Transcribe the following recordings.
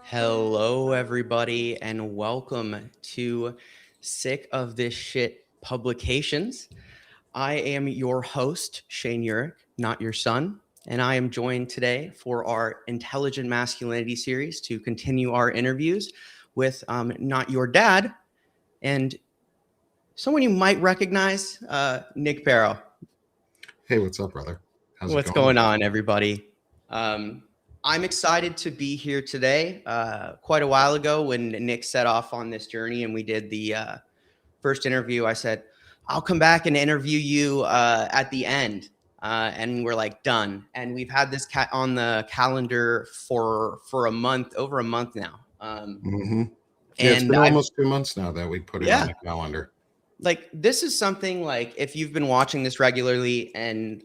Hello, everybody, and welcome to Sick of This Shit Publications. I am your host, Shane Urich, not your son, and I am joined today for our Intelligent Masculinity series to continue our interviews with not your dad and someone you might recognize, Nick Paro. Hey, what's up, brother? How's it What's going? going on, everybody? I'm excited to be here today. Quite a while ago when Nick set off on this journey and we did the first interview, I said, I'll come back and interview you at the end. And we're like, done. And we've had this on the calendar for a month, over a month now. Yeah, it's And been almost 2 months now that we put it on yeah, the calendar. like this is something like if you've been watching this regularly and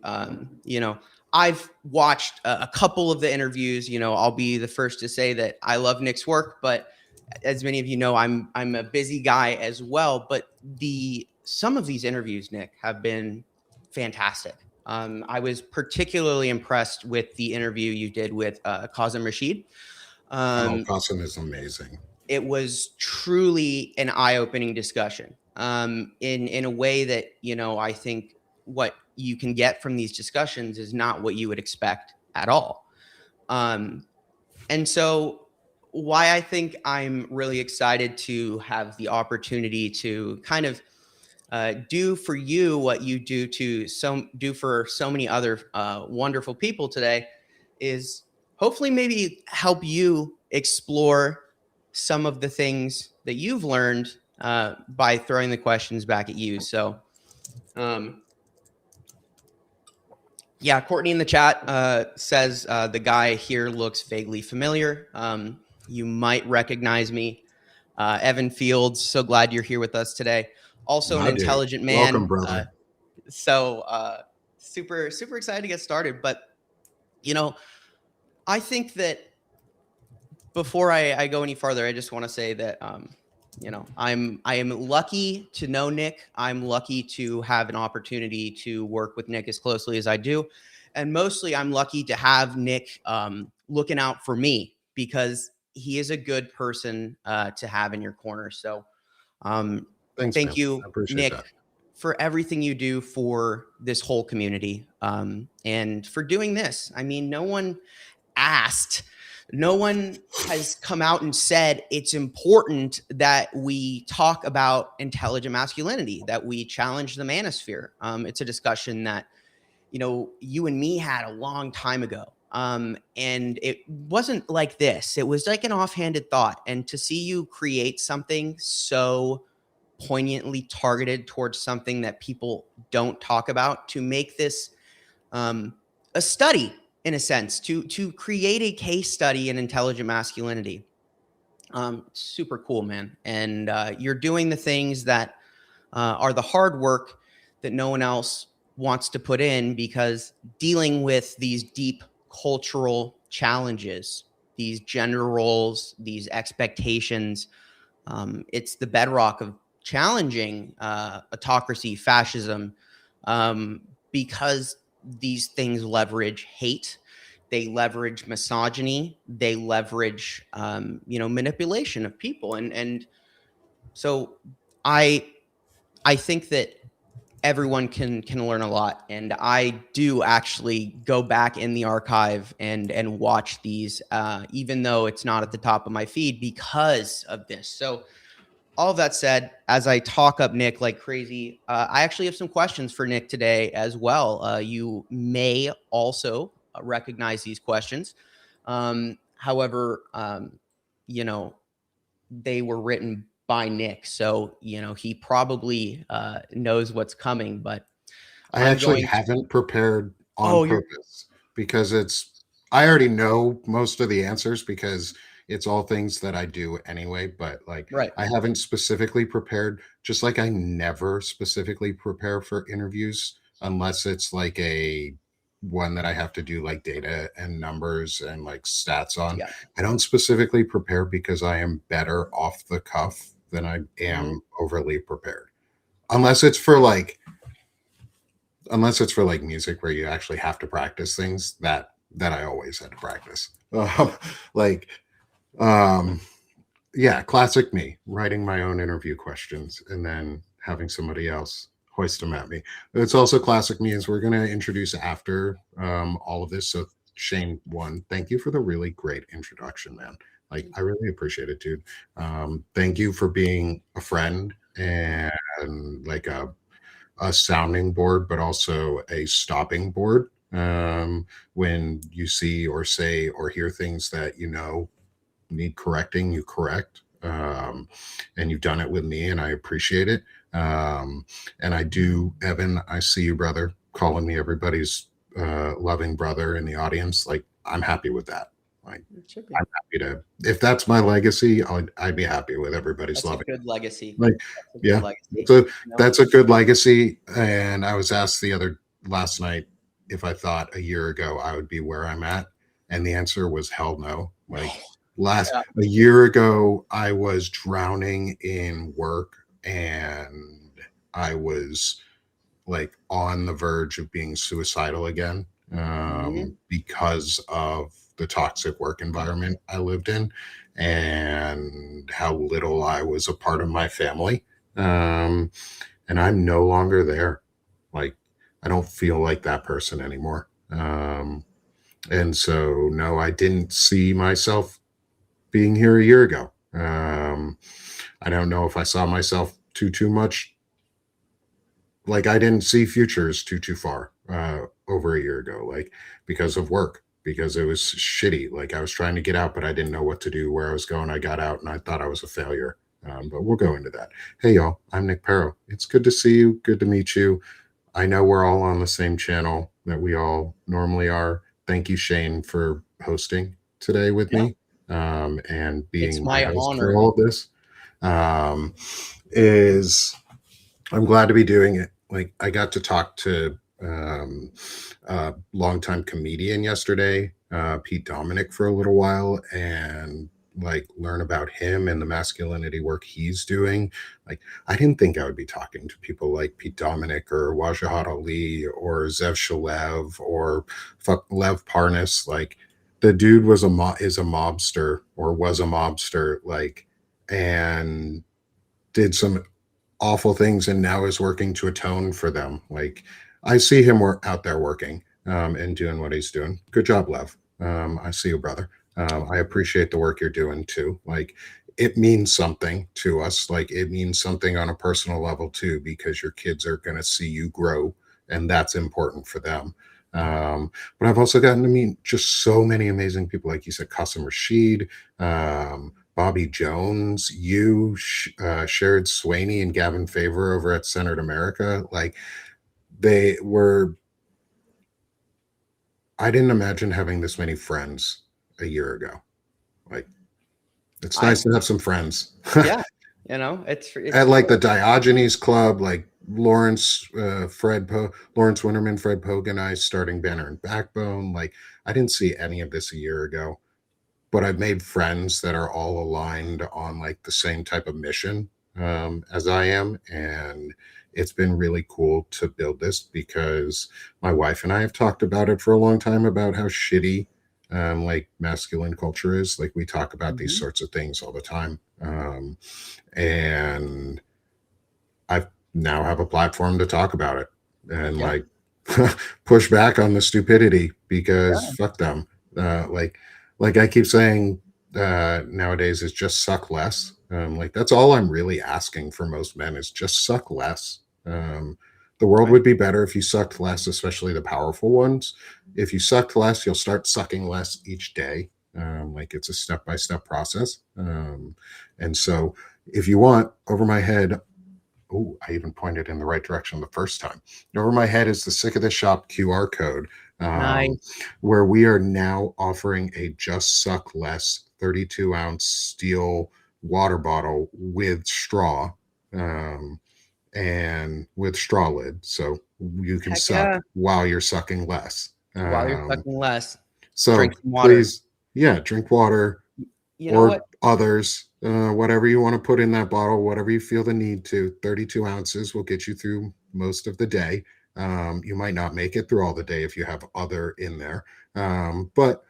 I've watched a couple of the interviews. I'll be the first to say that I love Nick's work, but as many of you know, I'm a busy guy as well. But some of these interviews, Nick, have been fantastic. I was particularly impressed with the interview you did with Kazem Rashid. Qasim is amazing. It was truly an eye-opening discussion in a way that, I think what you can get from these discussions is not what you would expect at all. And so why I think I'm really excited to have the opportunity to kind of do for you what you do for so many other wonderful people today is hopefully maybe help you explore some of the things that you've learned by throwing the questions back at you. So, yeah, Courtney in the chat says the guy here looks vaguely familiar. You might recognize me. Evan Fields, so glad you're here with us today. Also an intelligent man. Welcome, brother. Super excited to get started. But, I think that before I go any farther, I just want to say that, I am lucky to know Nick. I'm lucky to have an opportunity to work with Nick as closely as I do. And mostly I'm lucky to have Nick looking out for me because he is a good person to have in your corner. So Thanks, thank man. you, I appreciate Nick, that. for everything you do for this whole community and for doing this. I mean, no one has come out and said it's important that we talk about intelligent masculinity, that we challenge the manosphere. It's a discussion that, you and me had a long time ago. And it wasn't like this. It was like an offhanded thought. And to see you create something so poignantly targeted towards something that people don't talk about, to make this a study, in a sense, to create a case study in intelligent masculinity. Super cool, man. And you're doing the things that are the hard work that no one else wants to put in, because dealing with these deep cultural challenges, these gender roles, these expectations, it's the bedrock of challenging autocracy, fascism, because these things leverage hate, they leverage misogyny, they leverage manipulation of people, and so I think that everyone can learn a lot, and I do actually go back in the archive and watch these, even though it's not at the top of my feed because of this. So all of that said, as I talk up Nick like crazy, I actually have some questions for Nick today as well. You may also recognize these questions. However, they were written by Nick, so he probably knows what's coming. But I actually haven't prepared on purpose because I already know most of the answers because it's all things that I do anyway, but right. I haven't specifically prepared, just like I never specifically prepare for interviews unless it's like a one that I have to do like data and numbers and like stats on. Yeah. I don't specifically prepare because I am better off the cuff than I am overly prepared. Unless it's for like music where you actually have to practice things that I always had to practice. Like Um, yeah, classic me, writing my own interview questions and then having somebody else hoist them at me. It's also classic me is we're going to introduce after all of this. So Shane, one, thank you for the really great introduction, man. Like, I really appreciate it, dude. Thank you for being a friend and like a sounding board, but also a stopping board when you see or say or hear things that you know need correcting, you correct. And you've done it with me, and I appreciate it. And I do, Evan, I see you, brother, calling me everybody's loving brother in the audience. Like, I'm happy with that. Like, It should be. I'm happy to, if that's my legacy, I'd be happy with everybody's That's a loving. good legacy. Like, That's a good yeah, legacy. so You know? that's a good legacy. And I was asked last night if I thought a year ago I would be where I'm at, and the answer was hell no. Like, last Yeah. a year ago, I was drowning in work, and I was like on the verge of being suicidal again Mhm. because of the toxic work environment I lived in and how little I was a part of my family. Um, and I'm no longer there. Like, I don't feel like that person anymore. And so, no, I didn't see myself being here a year ago. I don't know if I saw myself too much. Like, I didn't see futures too far over a year ago, like because of work, because it was shitty. Like, I was trying to get out, but I didn't know what to do, where I was going. I got out, and I thought I was a failure. But we'll go into that. Hey, y'all, I'm Nick Paro. It's good to see you. Good to meet you. I know we're all on the same channel that we all normally are. Thank you, Shane, for hosting today with Yeah. me and It's being my my host for honor. all of this. Um, is I'm glad to be doing it. Like, I got to talk to a longtime comedian yesterday, Pete Dominic, for a little while, and like learn about him and the masculinity work he's doing. Like, I didn't think I would be talking to people like Pete Dominic or Wajahat Ali or Zev Shalev or fuck Lev Parnas. Like, the dude is a mobster, or was a mobster, like, and did some awful things and now is working to atone for them. Like, I see him out there working and doing what he's doing. Good job, Lev. I see you, brother. I appreciate the work you're doing too. Like, it means something to us. Like, it means something on a personal level too, because your kids are going to see you grow, and that's important for them. But I've also gotten to meet just so many amazing people, like you said, Qasim Rashid, Bobby Jones, Sherrod Swaney, and Gavin Favor over at Centered America. Like, they were, I didn't imagine having this many friends a year ago. Like, it's I nice to have some friends. Yeah. It's At like the Diogenes Club, like Lawrence Winterman, Fred Pogue, and I starting Banner and Backbone. Like, I didn't see any of this a year ago, but I've made friends that are all aligned on like the same type of mission as I am. And it's been really cool to build this because my wife and I have talked about it for a long time about how shitty like masculine culture is. Like, we talk about these Mhm. sorts of things all the time. And I now have a platform to talk about it and Yeah. like push back on the stupidity because Yeah. fuck them. Like, I keep saying nowadays is just suck less. Like, that's all I'm really asking for most men is just suck less. The world Right. would be better if you sucked less, especially the powerful ones. If you sucked less, you'll start sucking less each day. Like, it's a step by step process. And so, if you want, over my head, oh, I even pointed in the right direction the first time. Over my head is the Sick of the Shop QR code, um, Nice. where we are now offering a Just Suck Less 32-ounce steel water bottle with straw and with straw lid. So you can Heck suck yeah. while you're sucking less. While you're sucking less, So drink some water. please, yeah, drink water You know or what? others, whatever you want to put in that bottle, whatever you feel the need to. 32 ounces will get you through most of the day. You might not make it through all the day if you have other in there, but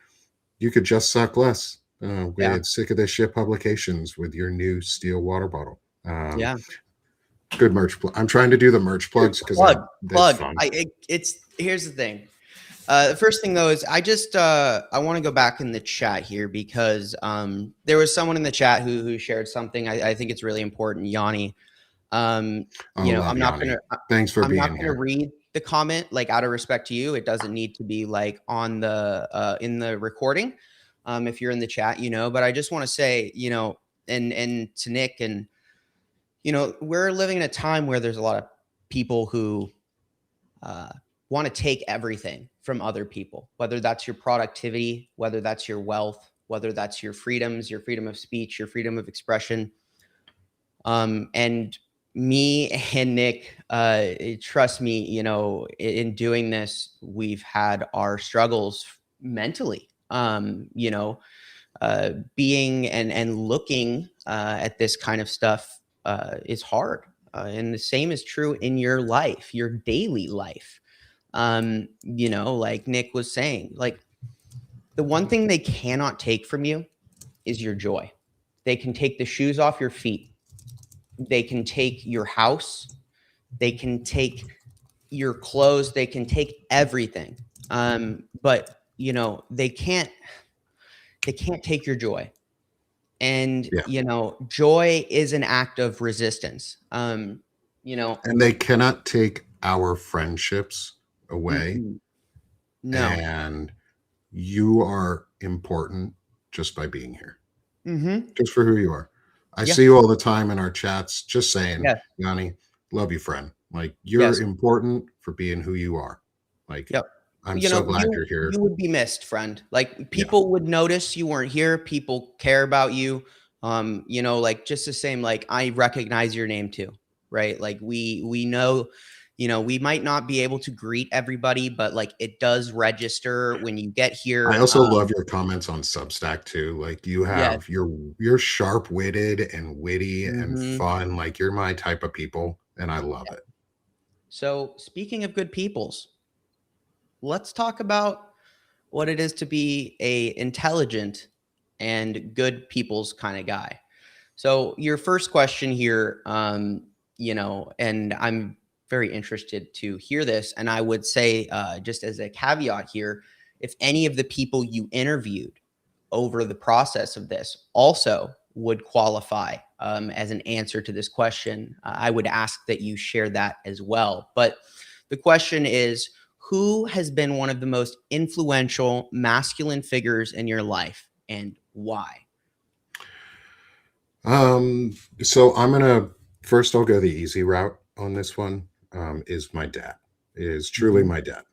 you could just suck less. Yeah. with Sick of This Shit Publications with your new steel water bottle. Yeah. Good merch. I'm trying to do the merch Dude, plugs because that's plug. fun. It's here's the thing. The first thing though is I want to go back in the chat here because there was someone in the chat who shared something. I think it's really important, Yanni. I love Yanni. Thanks for I'm not being gonna here. read the comment like out of respect to you. It doesn't need to be like on the in the recording. If you're in the chat, but I just want to say, and to Nick, and we're living in a time where there's a lot of people who uh, want to take everything from other people, whether that's your productivity, whether that's your wealth, whether that's your freedoms, your freedom of speech, your freedom of expression. And me and Nick, trust me, in doing this, we've had our struggles mentally. Being and looking at this kind of stuff is hard. And the same is true in your life, your daily life. Like Nick was saying, like the one thing they cannot take from you is your joy. They can take the shoes off your feet. They can take your house. They can take your clothes. They can take everything. But they can't take your joy. And Yeah. joy is an act of resistance. And they cannot take our friendships away. No. And you are important just by being here, Mm-hmm. just for who you are. I Yeah. see you all the time in our chats, just saying, Yeah. Yanni, love you, friend. Like, you're Yes. important for being who you are. Like, Yep. I'm so glad You you're here. would be missed, friend. Like Yeah. people would notice you weren't here. People care about you. Like just the same. Like I recognize your name too, right? Like we know, we might not be able to greet everybody, but like it does register when you get I here. also love your comments on Substack too. Like, Yes. you're sharp-witted and witty and Mm-hmm. fun. Like, you're my type of people, and I love it. So speaking of good peoples, let's talk about what it is to be a intelligent and good people's kind of guy. So your first question here, and I'm very interested to hear this. And I would say, just as a caveat here, if any of the people you interviewed over the process of this also would qualify as an answer to this question, I would ask that you share that as well. But the question is, who has been one of the most influential masculine figures in your life and why? So I'll go the easy route on this one. Is my dad. Is truly Mhm. my dad.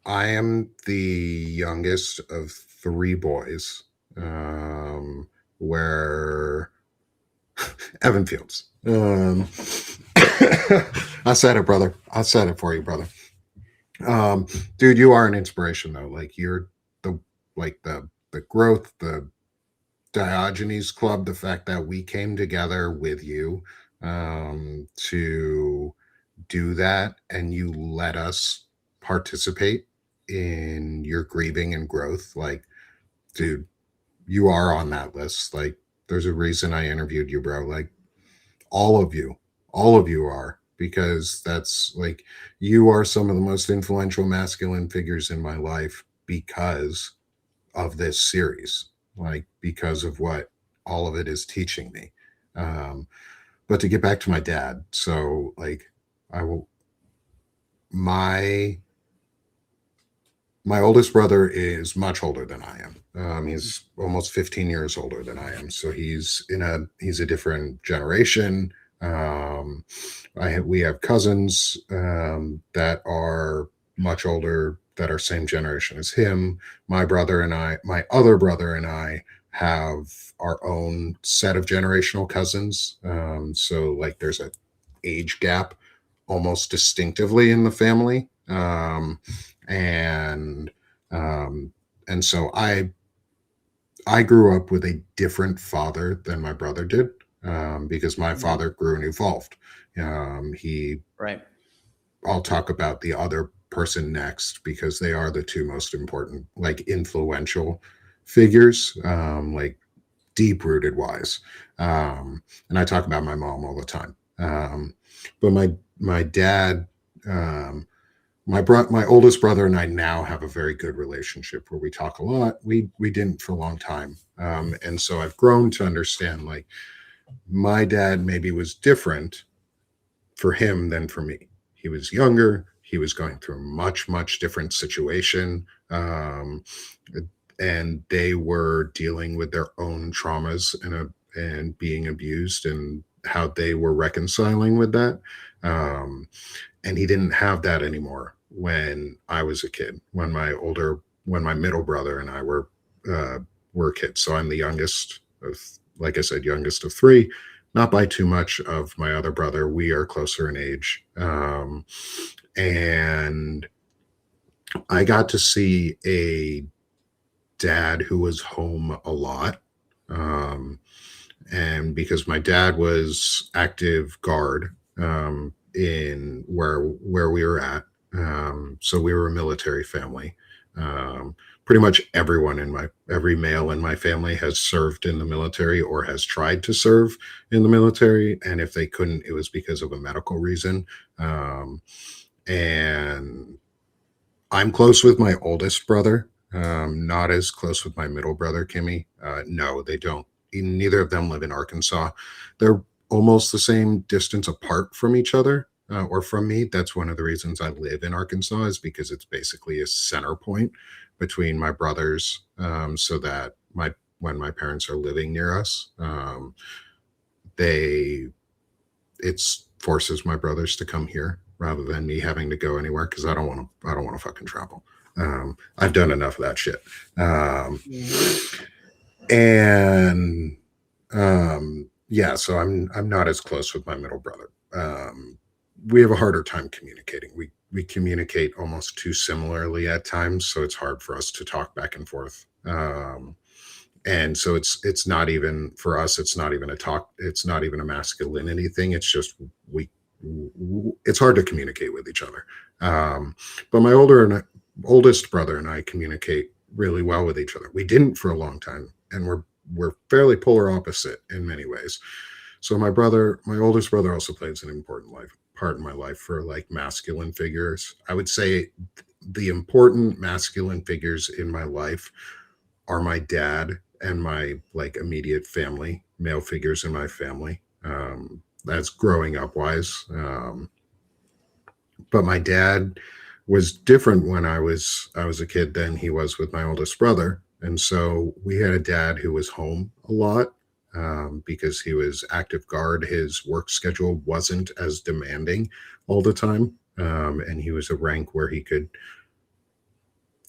I am the youngest of three boys. Where Evan Fields. I said it, brother. I said it for you, brother. Um, Dude, you are an inspiration though. Like, you're the the growth, the Diogenes Club, the fact that we came together with you to do that, and you let us participate in your grieving and growth. Like, dude, you are on that list. Like, there's a reason I interviewed you, bro. Like, all of you, all of you are, because that's like, you are some of the most influential masculine figures in my life because of this series, like, because of what all of it is teaching me. But to get back to my dad, so like, I will, my my oldest brother is much older than I am. He's almost 15 years older than I am. So he's a different generation. Um, we have cousins that are much older, that are same generation as him. My other brother and I have our own set of generational cousins. So like, there's a age gap almost distinctively in the family. And and so I grew up with a different father than my brother did, because my father grew and evolved. He Right. I'll talk about the other person next because they are the two most important, like influential figures, like deep rooted wise. And I talk about my mom all the time. But my dad, um, my oldest brother and I now have a very good relationship where we talk a lot. We didn't for a long time, and so I've grown to understand like my dad maybe was different for him than for me. He was younger. He was going through a much different situation, and they were dealing with their own traumas and being abused and how they were reconciling with that. Um, and he didn't have that anymore when I was a kid. When my middle brother and I were kids. So I'm the youngest of, like I said, youngest of three, not by too much of my other brother. We are closer in age. And I got to see a dad who was home a lot. Um, and because my dad was active guard in where we were at, so we were a military family. Um, Pretty much every male in my family has served in the military or has tried to serve in the military, and if they couldn't, it was because of a medical reason. Um, and I'm close with my oldest brother. Not as close with my middle brother, Kimmy. No, they don't. Neither of them live in Arkansas. They're almost the same distance apart from each other, or from me. That's one of the reasons I live in Arkansas, is because it's basically a center point between my brothers, so that my when my parents are living near us, they it's forces my brothers to come here rather than me having to go anywhere because I don't want to fucking travel. I've done enough of that shit. Mm-hmm. And Yeah, so I'm not as close with my middle brother. We have a harder time communicating. We communicate almost too similarly at times, so it's hard for us to talk back and forth. And so it's not even for us, it's not even a talk, it's not even a masculinity thing. It's just we it's hard to communicate with each other. But my oldest brother and I communicate really well with each other. We didn't for a long time, and we're fairly polar opposite in many ways. So my oldest brother, also plays an important part in my life for like masculine figures. I would say the important masculine figures in my life are my dad and my like immediate family, male figures in my family. That's growing up wise. But my dad was different when I was a kid than he was with my oldest brother, and so we had a dad who was home a lot, because he was active guard. His work schedule wasn't as demanding all the time, and he was a rank where he could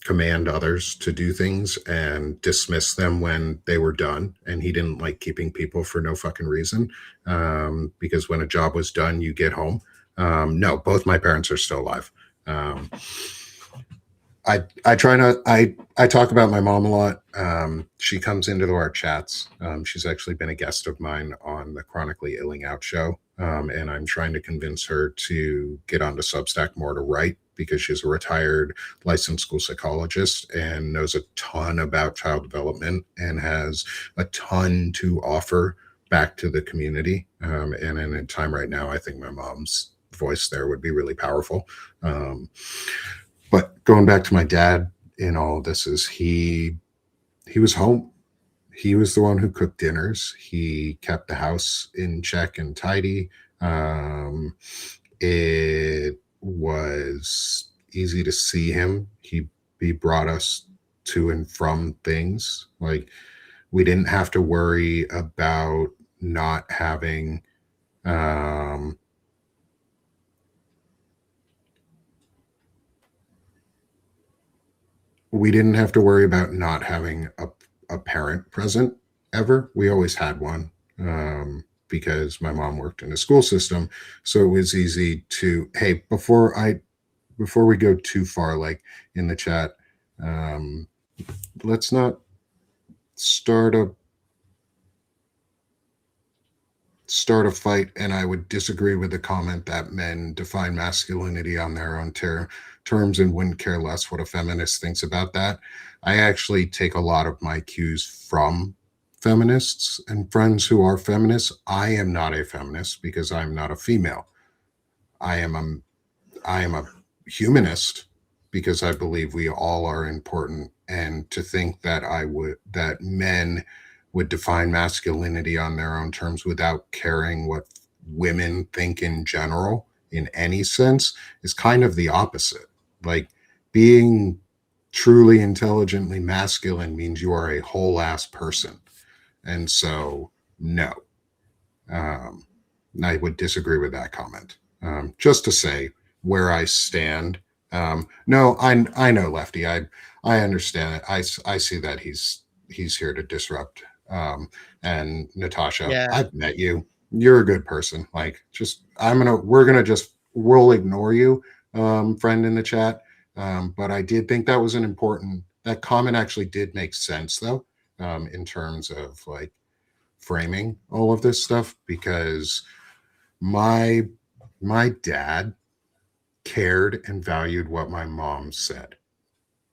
command others to do things and dismiss them when they were done. And he didn't like keeping people for no fucking reason, because when a job was done, you get home. No, both my parents are still alive. Um, I try not I talk about my mom a lot. She comes into our chats. She's actually been a guest of mine on the Chronically Illing Out show, and I'm trying to convince her to get onto Substack more to write because she's a retired licensed school psychologist and knows a ton about child development and has a ton to offer back to the community. And in a time right now, I think my mom's voice there would be really powerful. But going back to my dad in all of this, is he was home. He was the one who cooked dinners. He kept the house in check and tidy. It was easy to see him. He brought us to and from things. Like we didn't have to worry about not having um we didn't have to worry about not having a parent present ever. We always had one, because my mom worked in a school system. So it was easy to, hey, before we go too far, like in the chat, um, let's not start a start a fight, and I would disagree with the comment that men define masculinity on their own terms and wouldn't care less what a feminist thinks about that. I actually take a lot of my cues from feminists and friends who are feminists. I am not a feminist because I'm not a female. I am a humanist because I believe we all are important. And to think that that men would define masculinity on their own terms without caring what women think in general in any sense is kind of the opposite. Like, being truly intelligently masculine means you are a whole ass person. And so, no, um, I would disagree with that comment. Just to say where I stand. No, I know, Lefty. I understand it. I see that he's here to disrupt. And Natasha, Yeah. I've met you. You're a good person. Like, just we'll ignore you, friend in the chat. But I did think that comment actually did make sense though, in terms of like framing all of this stuff, because my my dad cared and valued what my mom said.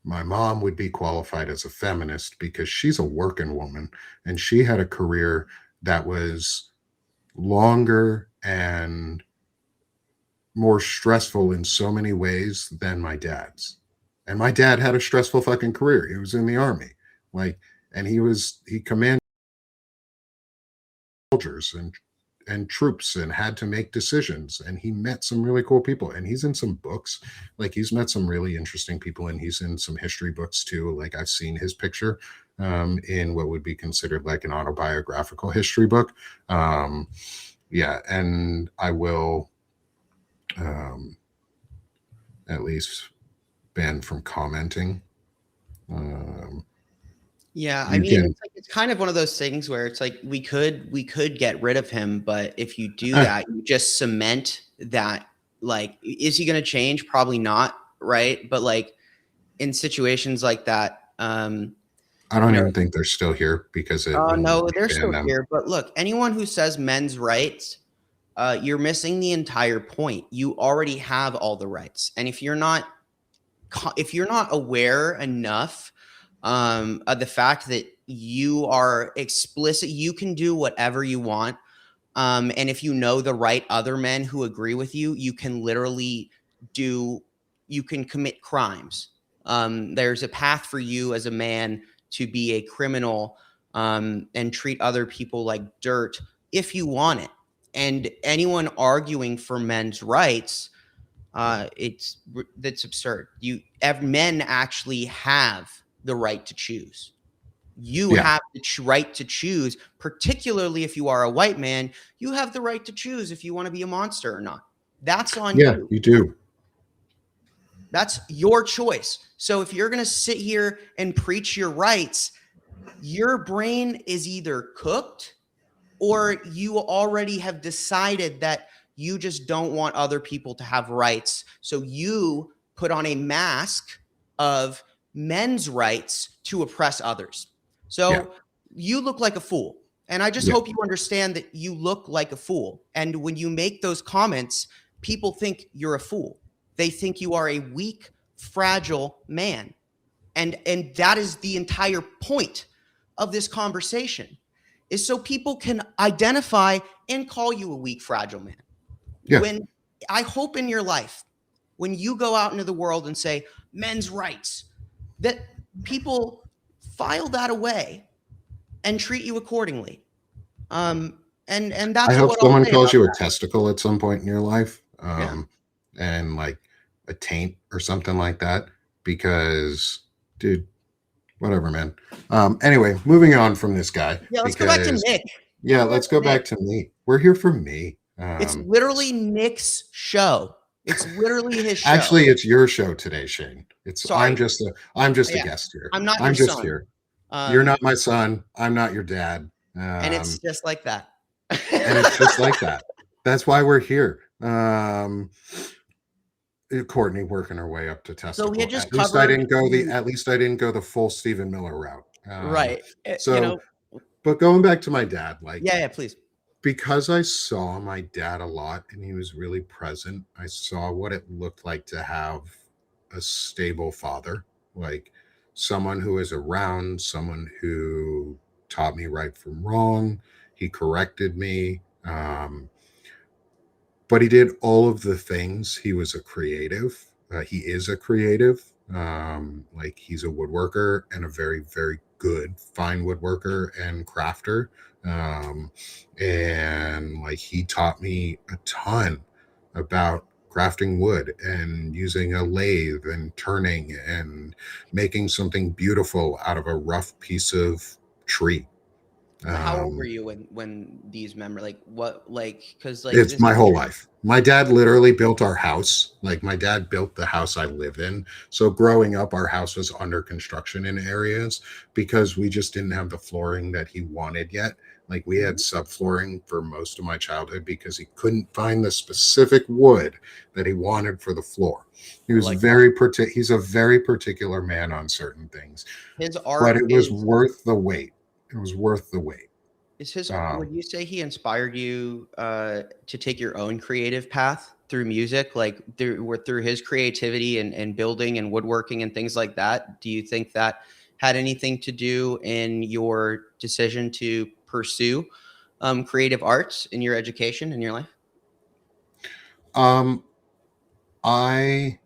My mom would be qualified as a feminist because she's a working woman and she had a career that was longer and more stressful in so many ways than my dad's. And my dad had a stressful fucking career. He was in the army. Like, and he commanded soldiers and troops and had to make decisions, and he met some really cool people, and he's in some books. Like, he's met some really interesting people, and he's in some history books too. Like, I've seen his picture in what would be considered like an autobiographical history book. Yeah, and I will at least ban from commenting. Yeah, I You mean, can it's kind of one of those things where it's like we could get rid of him, but if you do that, you just cement that. Like, is he going to change? Probably not, right? But like in situations like that, I don't even think they're still here because it when no, we they're ban still them. here. But look, anyone who says men's rights, you're missing the entire point. You already have all the rights, and if you're not aware enough of the fact that you are explicit, you can do whatever you want. And if you know the right other men who agree with you, you can literally you can commit crimes. There's a path for you as a man to be a criminal and treat other people like dirt if you want it. And anyone arguing for men's rights, that's absurd. Men actually have the right to choose. You have the right to choose, particularly if you are a white man. You have the right to choose if you want to be a monster or not. That's on you. You do. That's your choice. So if you're going to sit here and preach your rights, your brain is either cooked or you already have decided that you just don't want other people to have rights. So you put on a mask of men's rights to oppress others. So you look like a fool. And I just hope you understand that you look like a fool. And when you make those comments, people think you're a fool. They think you are a weak, fragile man. And that is the entire point of this conversation, is so people can identify and call you a weak, fragile man. Yeah. When I hope in your life, when you go out into the world and say men's rights, that people file that away and treat you accordingly. And that's I hope what someone I'll say calls you a that. testicle at some point in your life, and like a taint or something like that, because, dude, whatever, man. Anyway, moving on from this guy. Yeah, let's go back to Nick. Yeah, let's go back to me. We're here for me. It's literally Nick's show. It's literally his show. Actually, it's your show today, Shane. Sorry. I'm just a guest here. I'm not I'm your just son. here. You're not my son. I'm not your dad. And it's just like that. And it's just like that. That's why we're here. Courtney working her way up to testicle. So we had just at least I didn't go the full Stephen Miller route. Right. So, but going back to my dad, like, yeah, please. Because I saw my dad a lot and he was really present, I saw what it looked like to have a stable father, like someone who is around, someone who taught me right from wrong. He corrected me. But he did all of the things. He was a creative. He is a creative. Like he's a woodworker and a very, very good fine woodworker and crafter. Um, and like he taught me a ton about crafting wood and using a lathe and turning and making something beautiful out of a rough piece of tree. How old were Um, you when these memories, like what, like, because like It's this my is whole your, life. My dad literally built our house. Like my dad built the house I live in. So growing up, our house was under construction in areas because we just didn't have the flooring that he wanted yet. Like we had Mhm. subflooring for most of my childhood because he couldn't find the specific wood that he wanted for the floor. He I was like that. very he's a very particular man on certain things, His but art it was is worth the wait. It was worth the wait. would Um, you say he inspired you to take your own creative path through music, like through his creativity and building and woodworking and things like that? Do you think that had anything to do in your decision to pursue creative arts in your education in your life? um, I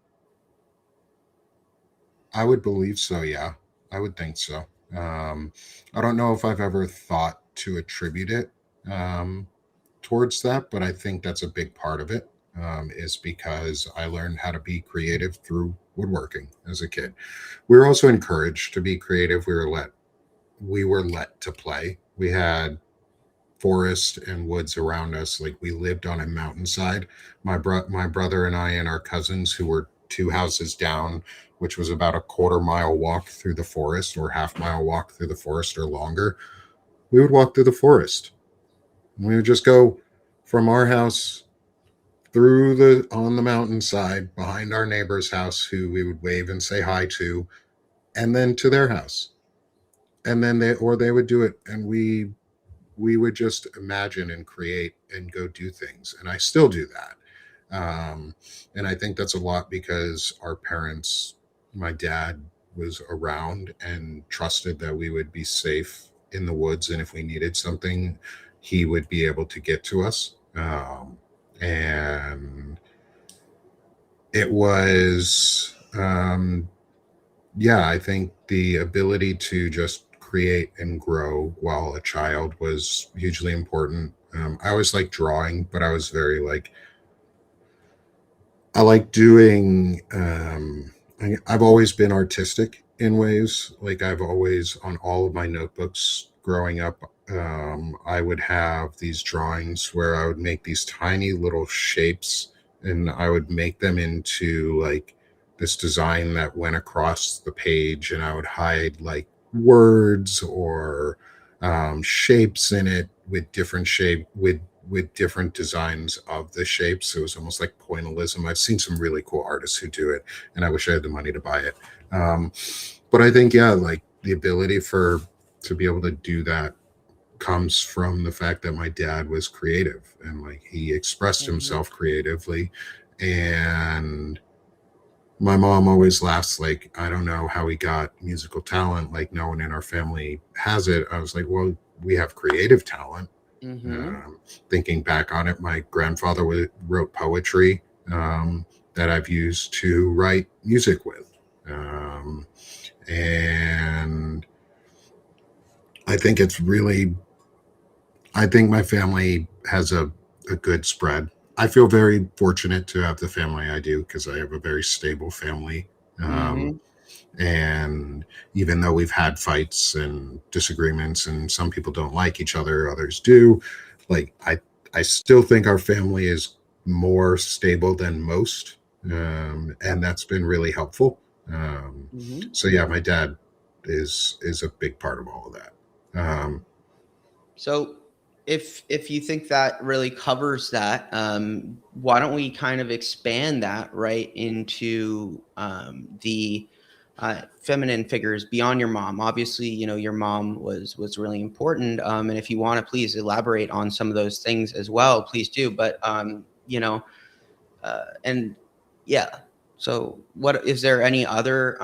I would believe so. Yeah, I would think so. Um, I don't know if I've ever thought to attribute it um, towards that, but I think that's a big part of it. Is because I learned how to be creative through woodworking as a kid. We were also encouraged to be creative. We were let to play. We had forest and woods around us. Like we lived on a mountainside. My brother and I and our cousins, who were two houses down, which was about a quarter-mile walk through the forest or half-mile walk through the forest or longer. We would walk through the forest. We would just go from our house through the on the mountainside behind our neighbor's house, who we would wave and say hi to, and then to their house. And then they would do it, and we would just imagine and create and go do things. And I still do that. And I think that's a lot because our parents, my dad was around and trusted that we would be safe in the woods. And if we needed something, he would be able to get to us. And it was, yeah, I think the ability to just create and grow while a child was hugely important. I always liked drawing, but I was very like I like doing. I've always been artistic in ways. Like I've always on all of my notebooks growing up. I would have these drawings where I would make these tiny little shapes, and I would make them into like this design that went across the page, and I would hide like words or shapes in it with different with different designs of the shapes. So it was almost like pointillism. I've seen some really cool artists who do it, and I wish I had the money to buy it. Um, but I think, yeah, like the ability for to be able to do that comes from the fact that my dad was creative and like he expressed Mhm. himself creatively. And my mom always laughs, like, I don't know how he got musical talent. Like, no one in our family has it. I was like, well, we have creative talent. Mhm. um, Thinking back on it, my grandfather wrote poetry that I've used to write music with. Um, and I think it's really, I think my family has a good spread. I feel very fortunate to have the family I do because I have a very stable family. Um, Mhm. and even though we've had fights and disagreements and some people don't like each other, others do, like I still think our family is more stable than most. And that's been really helpful. Mhm. So yeah, my dad is a big part of all of that. So if you think that really covers that, why don't we kind of expand that right into the feminine figures beyond your mom. Obviously, your mom was really important. And if you want to please elaborate on some of those things as well, please do. But and yeah. So, what is there any other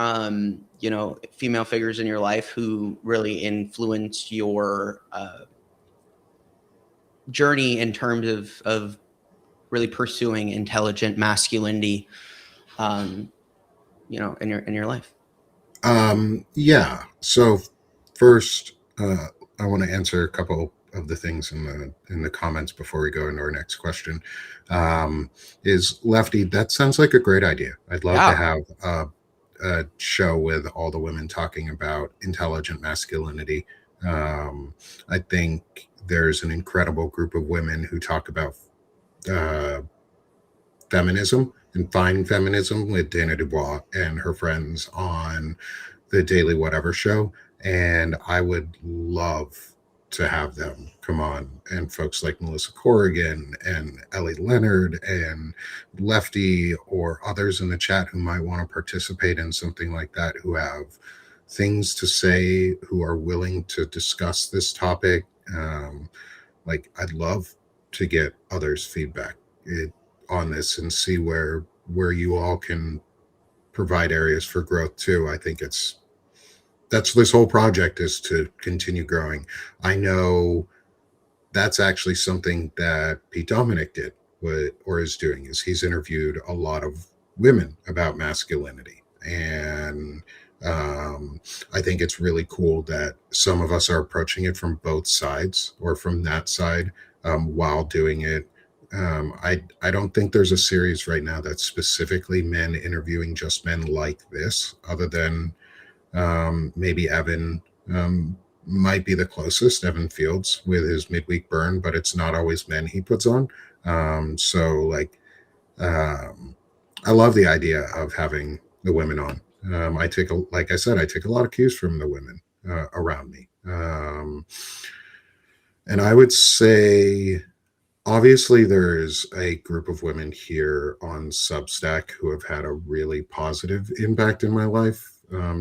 female figures in your life who really influenced your journey in terms of really pursuing intelligent masculinity, um, in your life? Yeah. So first, I want to answer a couple of the things in the comments before we go into our next question. Is Lefty? That sounds like a great idea. I'd love to Yeah. have a show with all the women talking about intelligent masculinity. I think there's an incredible group of women who talk about uh, feminism and fine feminism with Dana Dubois and her friends on the Daily Whatever show. And I would love to have them come on, and folks like Melissa Corrigan and Ellie Leonard and Lefty or others in the chat who might want to participate in something like that, who have things to say, who are willing to discuss this topic. Like, I'd love to get others' feedback on this and see where you all can provide areas for growth too. I think that's this whole project, is to continue growing. I know that's actually something that Pete Dominic did, or is doing, is he's interviewed a lot of women about masculinity. And I think it's really cool that some of us are approaching it from both sides, or from that side, while doing it. I don't think there's a series right now that's specifically men interviewing just men like this, other than maybe Evan might be the closest, Evan Fields, with his midweek burn, but it's not always men he puts on. So, like, um, I love the idea of having the women on. Like I said, I take a lot of cues from the women around me. And I would say, obviously, there's a group of women here on Substack who have had a really positive impact in my life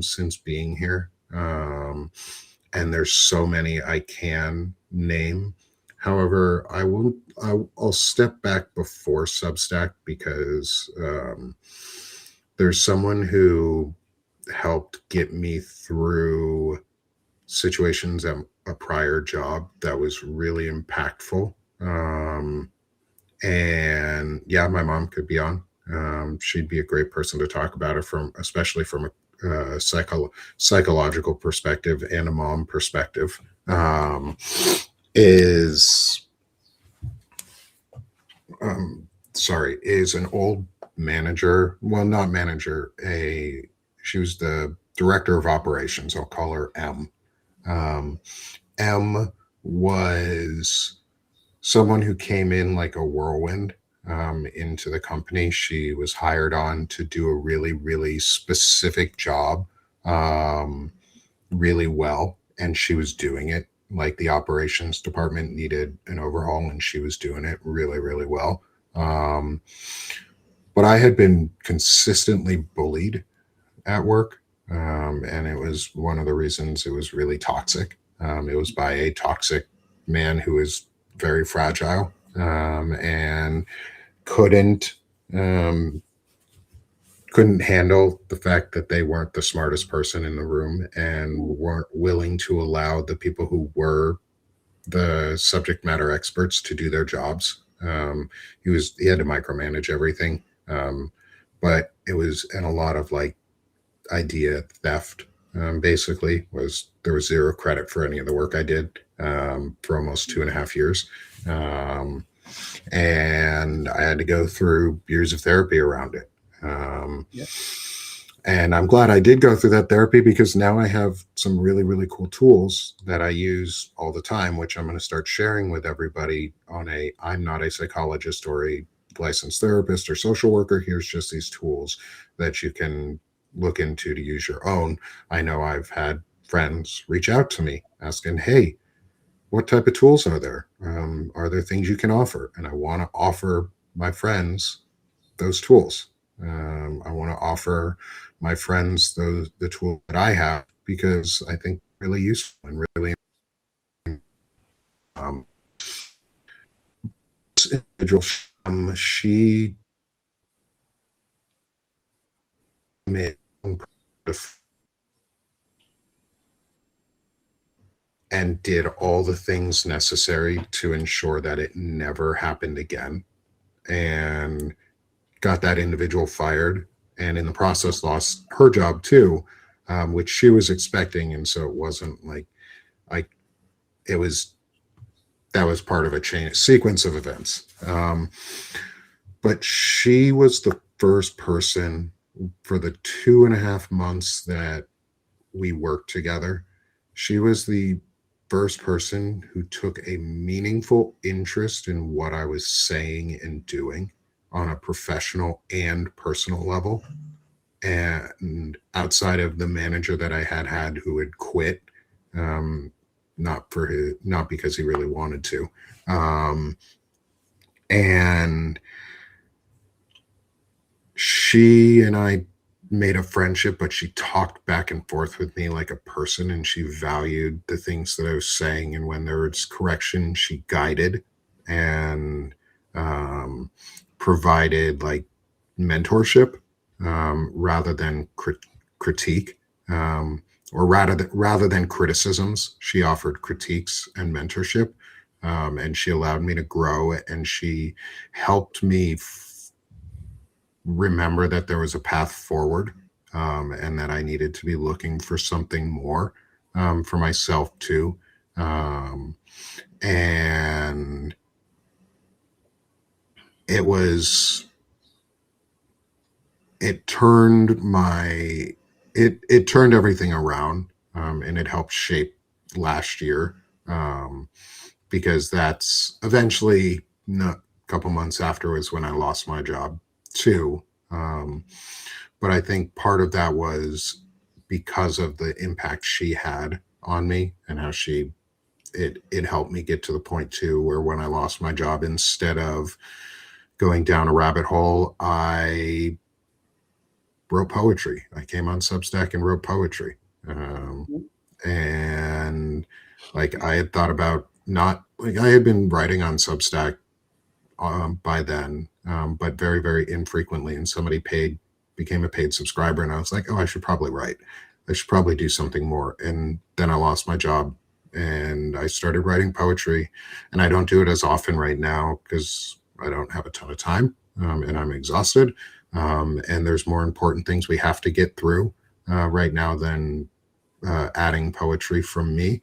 since being here. And there's so many I can name. However, I'll step back before Substack, because there's someone who helped get me through situations at a prior job that was really impactful. And yeah, my mom could be on. She'd be a great person to talk about it from, especially from a psychological perspective and a mom perspective. Is is an old manager. Well, not manager. She was the director of operations. I'll call her M. M was someone who came in like a whirlwind into the company. She was hired on to do a really, really specific job really well, and she was doing it. Like, the operations department needed an overhaul, and she was doing it really, really well. Um, but I had been consistently bullied at work, and it was one of the reasons it was really toxic. It was by a toxic man who was very fragile, and couldn't um, couldn't handle the fact that they weren't the smartest person in the room, and weren't willing to allow the people who were the subject matter experts to do their jobs. He had to micromanage everything, but it was, and a lot of like idea theft. Basically, there was zero credit for any of the work I did for almost 2.5 years, um, and I had to go through years of therapy around it. Yeah. And I'm glad I did go through that therapy, because now I have some really, really cool tools that I use all the time, which I'm going to start sharing with everybody on a, I'm not a psychologist or a licensed therapist or social worker. Here's just these tools that you can look into to use your own. I know I've had friends reach out to me asking, hey, what type of tools are there? Are there things you can offer? And I want to offer my friends those tools. I want to offer my friends the tool that I have because I think really useful and really um, this individual. She made and did all the things necessary to ensure that it never happened again, and got that individual fired, and in the process lost her job too, which she was expecting, and so it wasn't like it was that was part of a chain sequence of events. But she was the first person for the 2.5 months that we worked together. She was the first person who took a meaningful interest in what I was saying and doing on a professional and personal level. And outside of the manager that I had who had quit, um, not because he really wanted to, um, and she and I made a friendship, but she talked back and forth with me like a person, and she valued the things that I was saying. And when there was correction, she guided and um, provided like mentorship rather than critique. Or rather than criticisms, she offered critiques and mentorship, and she allowed me to grow. And she helped me remember that there was a path forward, and that I needed to be looking for something more for myself too. Um, and it was, it turned my, it turned everything around, and it helped shape last year, um, because that's eventually a couple months afterwards when I lost my job too. Um, but I think part of that was because of the impact she had on me and how it helped me get to the point too where when I lost my job, instead of going down a rabbit hole, I wrote poetry. I came on Substack and wrote poetry. Um, and like I had thought about not like I had been writing on Substack by then, but very, very infrequently. And somebody became a paid subscriber, and I was like, oh, I should probably write. I should probably do something more. And then I lost my job, and I started writing poetry. And I don't do it as often right now because I don't have a ton of time, and I'm exhausted. And there's more important things we have to get through right now than adding poetry from me,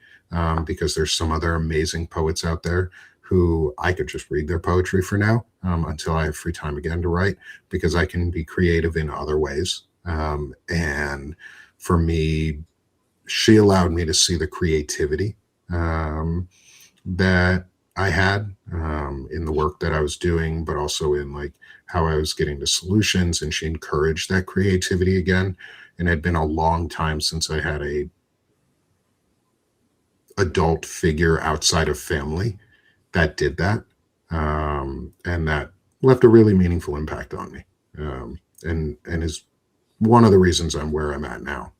because there's some other amazing poets out there who I could just read their poetry for now, until I have free time again to write, because I can be creative in other ways. And for me, she allowed me to see the creativity that I had in the work that I was doing, but also in like how I was getting to solutions. And she encouraged that creativity again. And it had been a long time since I had a adult figure outside of family that did that, and that left a really meaningful impact on me, and is one of the reasons I'm where I'm at now.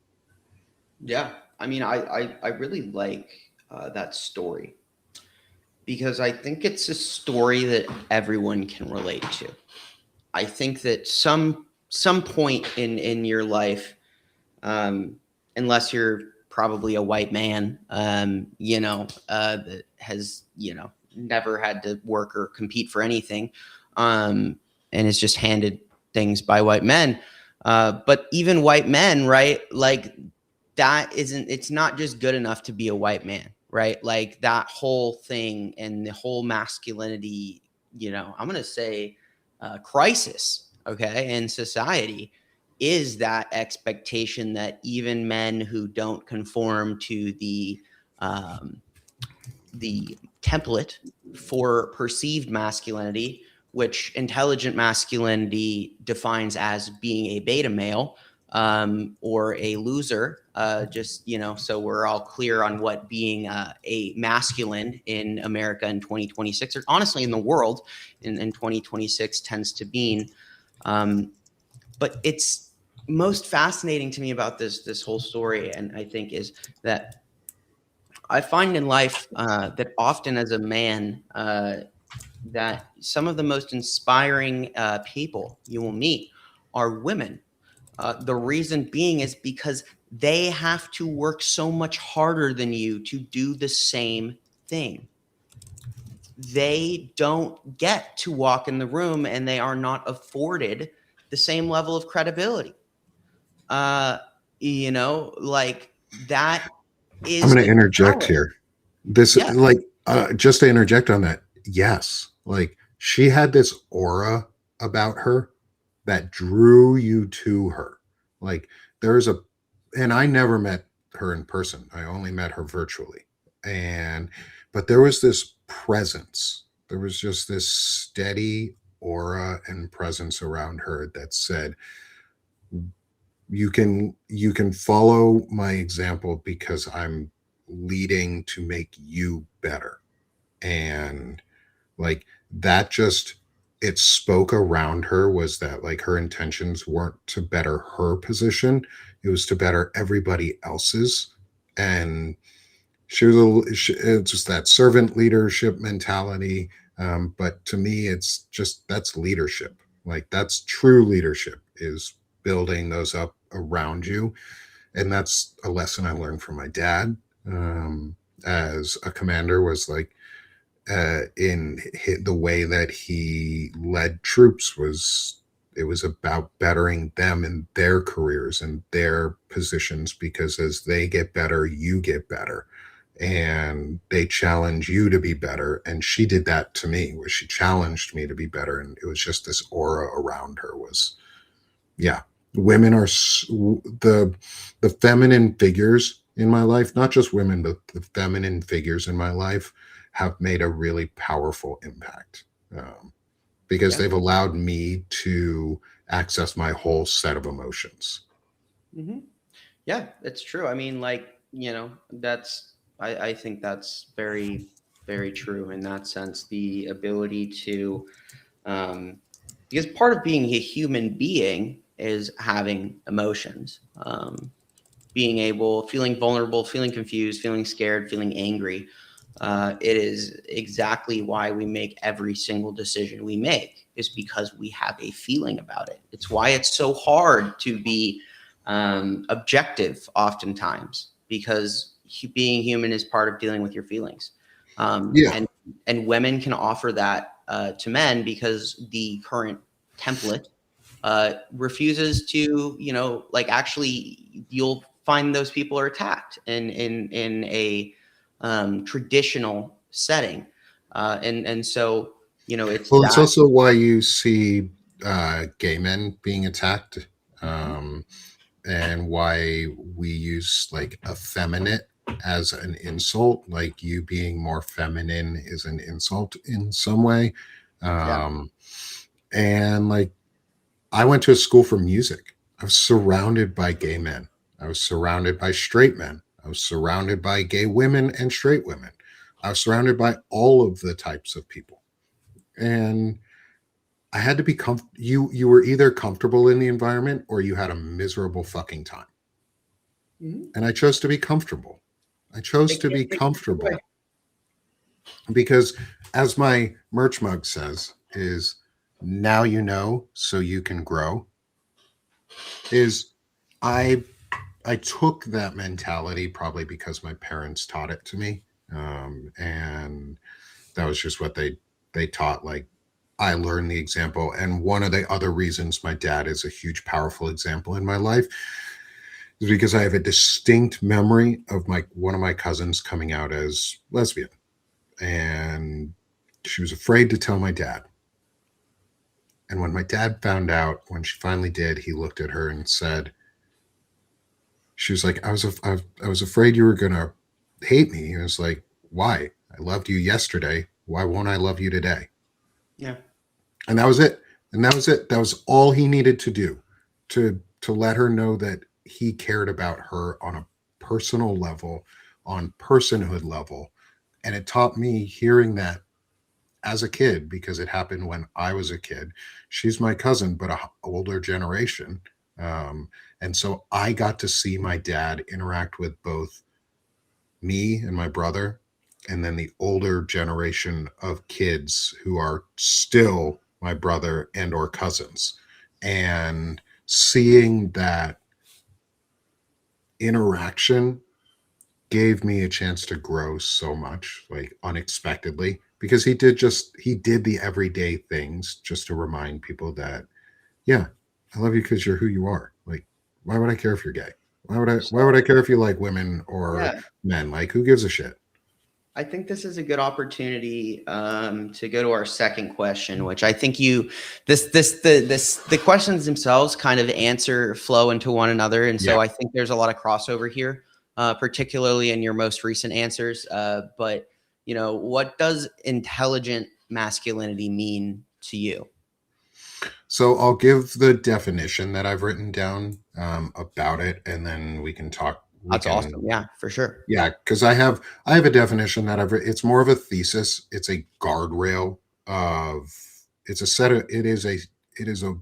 Yeah, I mean, I really like that story because I think it's a story that everyone can relate to. I think that some point in your life, um, unless you're probably a white man, that has never had to work or compete for anything, and is just handed things by white men. But even white men, right? Like it's not just good enough to be a white man, right? Like that whole thing and the whole masculinity, I'm going to say crisis, okay, in society is that expectation that even men who don't conform to the template for perceived masculinity, which intelligent masculinity defines as being a beta male, or a loser. So we're all clear on what being a masculine in America in 2026, or honestly in the world in 2026, tends to mean. Um, But it's most fascinating to me about this whole story, and I think, is that I find in life that often as a man, that some of the most inspiring people you will meet are women. The reason being is because they have to work so much harder than you to do the same thing. They don't get to walk in the room, and they are not afforded the same level of credibility. Uh, like that I'm is going to the interject challenge. here. This, Yeah, like, just to interject on that. Yes. Like, she had this aura about her that drew you to her. Like, there's a, and I never met her in person. I only met her virtually. And, but there was this presence. There was just this steady aura and presence around her that said, you can follow my example because I'm leading to make you better. And like that, just it spoke around her, was that like her intentions weren't to better her position, it was to better everybody else's. And she was it's just that servant leadership mentality. But to me, it's just, that's leadership. Like, that's true leadership, is building those up around you. And that's a lesson I learned from my dad, as a commander, was like, the way that he led troops was, it was about bettering them in their careers and their positions, because as they get better, you get better, and they challenge you to be better. And she did that to me, where she challenged me to be better, and it was just this aura around her. Was, yeah, women are the feminine figures in my life, not just women, but the feminine figures in my life have made a really powerful impact, because yeah. they've allowed me to access my whole set of emotions. Hmm. Yeah, it's true. I mean, like, I think that's very, very true in that sense. The ability to, um, because part of being a human being is having emotions, being able, feeling vulnerable, feeling confused, feeling scared, feeling angry. It is exactly why we make every single decision we make, is because we have a feeling about it. It's why it's so hard to be objective oftentimes, because being human is part of dealing with your feelings. Yeah. And women can offer that to men, because the current template refuses to, like, actually, you'll find those people are attacked in a traditional setting, and so, it's Well, it's that. also why you see gay men being attacked, Mhm. um, and why we use like effeminate as an insult. Like, you being more feminine is an insult in some way. Yeah, Um, and like, I went to a school for music. I was surrounded by gay men. I was surrounded by straight men. I was surrounded by gay women and straight women. I was surrounded by all of the types of people. And I had to be you were either comfortable in the environment, or you had a miserable fucking time. hmm, And I chose to be comfortable. I chose it to can't be take it either way. comfortable because, as my merch mug says, is now you know so you can grow. Is I I took that mentality probably because my parents taught it to me, and that was just what they taught. Like, I learned the example, and one of the other reasons my dad is a huge, powerful example in my life is because I have a distinct memory of my one of my cousins coming out as lesbian, and she was afraid to tell my dad. And when my dad found out, when she finally did, he looked at her and said, she was like, I was afraid you were gonna hate me. He was like, why? I loved you yesterday. Why won't I love you today? Yeah. And that was it. And that was it. That was all he needed to do, to let her know that he cared about her on a personal level, on personhood level. And it taught me, hearing that, as a kid, because it happened when I was a kid. She's my cousin, but a older generation. And so I got to see my dad interact with both me and my brother, and then the older generation of kids who are still my brother and or cousins. And seeing that interaction gave me a chance to grow so much, like unexpectedly, because he did the everyday things just to remind people that, yeah, I love you because you're who you are. Like, why would I care if you're gay? Why would I So, care if you like women or yeah, men? Like, who gives a shit? I think this is a good opportunity to go to our second question, which I think you the questions themselves kind of answer flow into one another, and Yeah. so I think there's a lot of crossover here, particularly in your most recent answers. But what does intelligent masculinity mean to you? So I'll give the definition that I've written down about it, and then we can talk. We That's can, awesome. Yeah, for sure. yeah, because I have a definition that I've written. It's more of a thesis. It's a guardrail of. It's a set of. It is a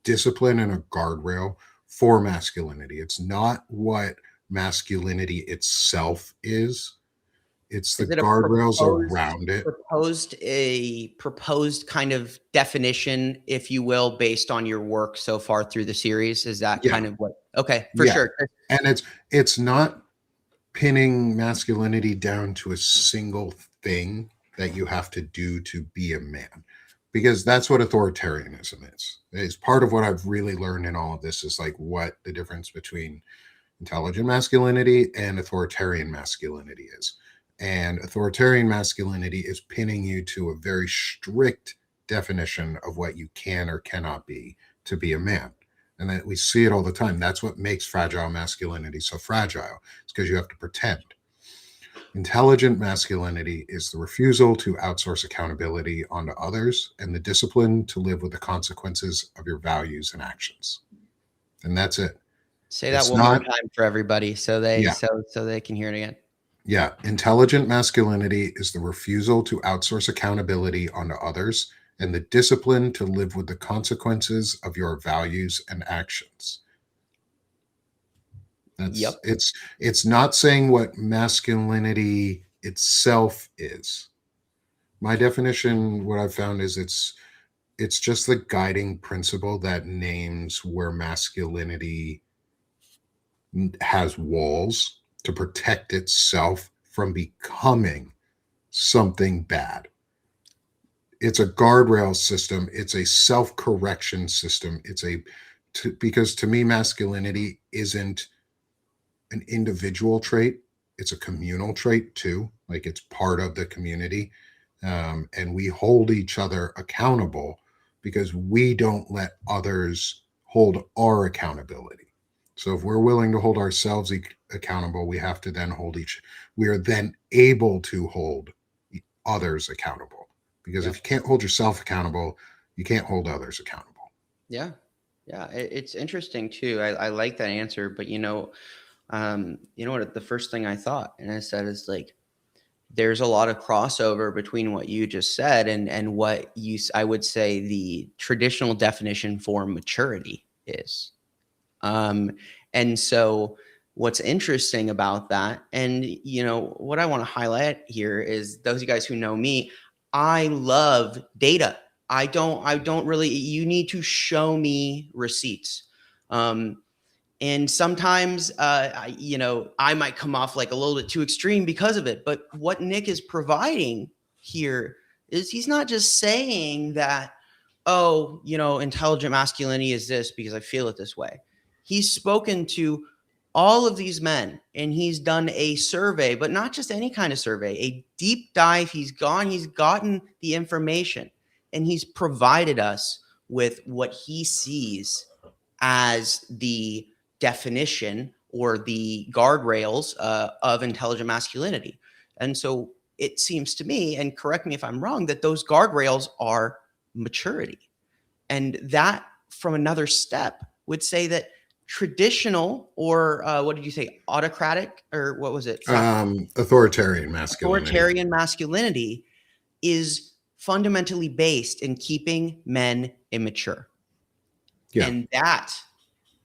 discipline and a guardrail for masculinity. It's not what masculinity itself is. It's the Is it a guardrails around it. proposed kind of definition, if you will, based on your work so far through the series? Is that Yeah, kind of what? Okay, for yeah, sure. and it's not pinning masculinity down to a single thing that you have to do to be a man, because that's what authoritarianism is part of what I've really learned in all of this, is like what the difference between intelligent masculinity and authoritarian masculinity is. And authoritarian masculinity is pinning you to a very strict definition of what you can or cannot be to be a man. And that we see it all the time. That's what makes fragile masculinity so fragile. It's because you have to pretend. Intelligent masculinity is the refusal to outsource accountability onto others and the discipline to live with the consequences of your values and actions. And that's it. Say that It's one more not, time for everybody, so they yeah, so they can hear it again. yeah. Intelligent masculinity is the refusal to outsource accountability onto others and the discipline to live with the consequences of your values and actions. Yep. It's not saying what masculinity itself is. My definition, what I've found is it's just the guiding principle that names where masculinity has walls to protect itself from becoming something bad. It's a guardrail system. It's a self-correction system. Because to me, masculinity isn't an individual trait. It's a communal trait too. Like it's part of the community. And we hold each other accountable because we don't let others hold our accountability. So if we're willing to hold ourselves accountable, we are then able to hold others accountable. Because if Yep. you can't hold yourself accountable, you can't hold others accountable. Yeah. Yeah. It's interesting too. I like that answer, but you know what? The first thing I thought, and I said, is like, there's a lot of crossover between what you just said and what I would say the traditional definition for maturity is. Um, and so what's interesting about that, and what I want to highlight here is those of you guys who know me, I love data. I don't really, you need to show me receipts. And sometimes I might come off like a little bit too extreme because of it, but what Nick is providing here is he's not just saying that, oh, intelligent masculinity is this because I feel it this way. He's spoken to all of these men and he's done a survey, but not just any kind of survey, a deep dive. He's gotten the information, and he's provided us with what he sees as the definition or the guardrails of intelligent masculinity. And so it seems to me, and correct me if I'm wrong, that those guardrails are maturity. And that, from another step, would say that traditional, or what did you say, autocratic, or what was it? Authoritarian masculinity. Authoritarian masculinity is fundamentally based in keeping men immature. Yeah. And that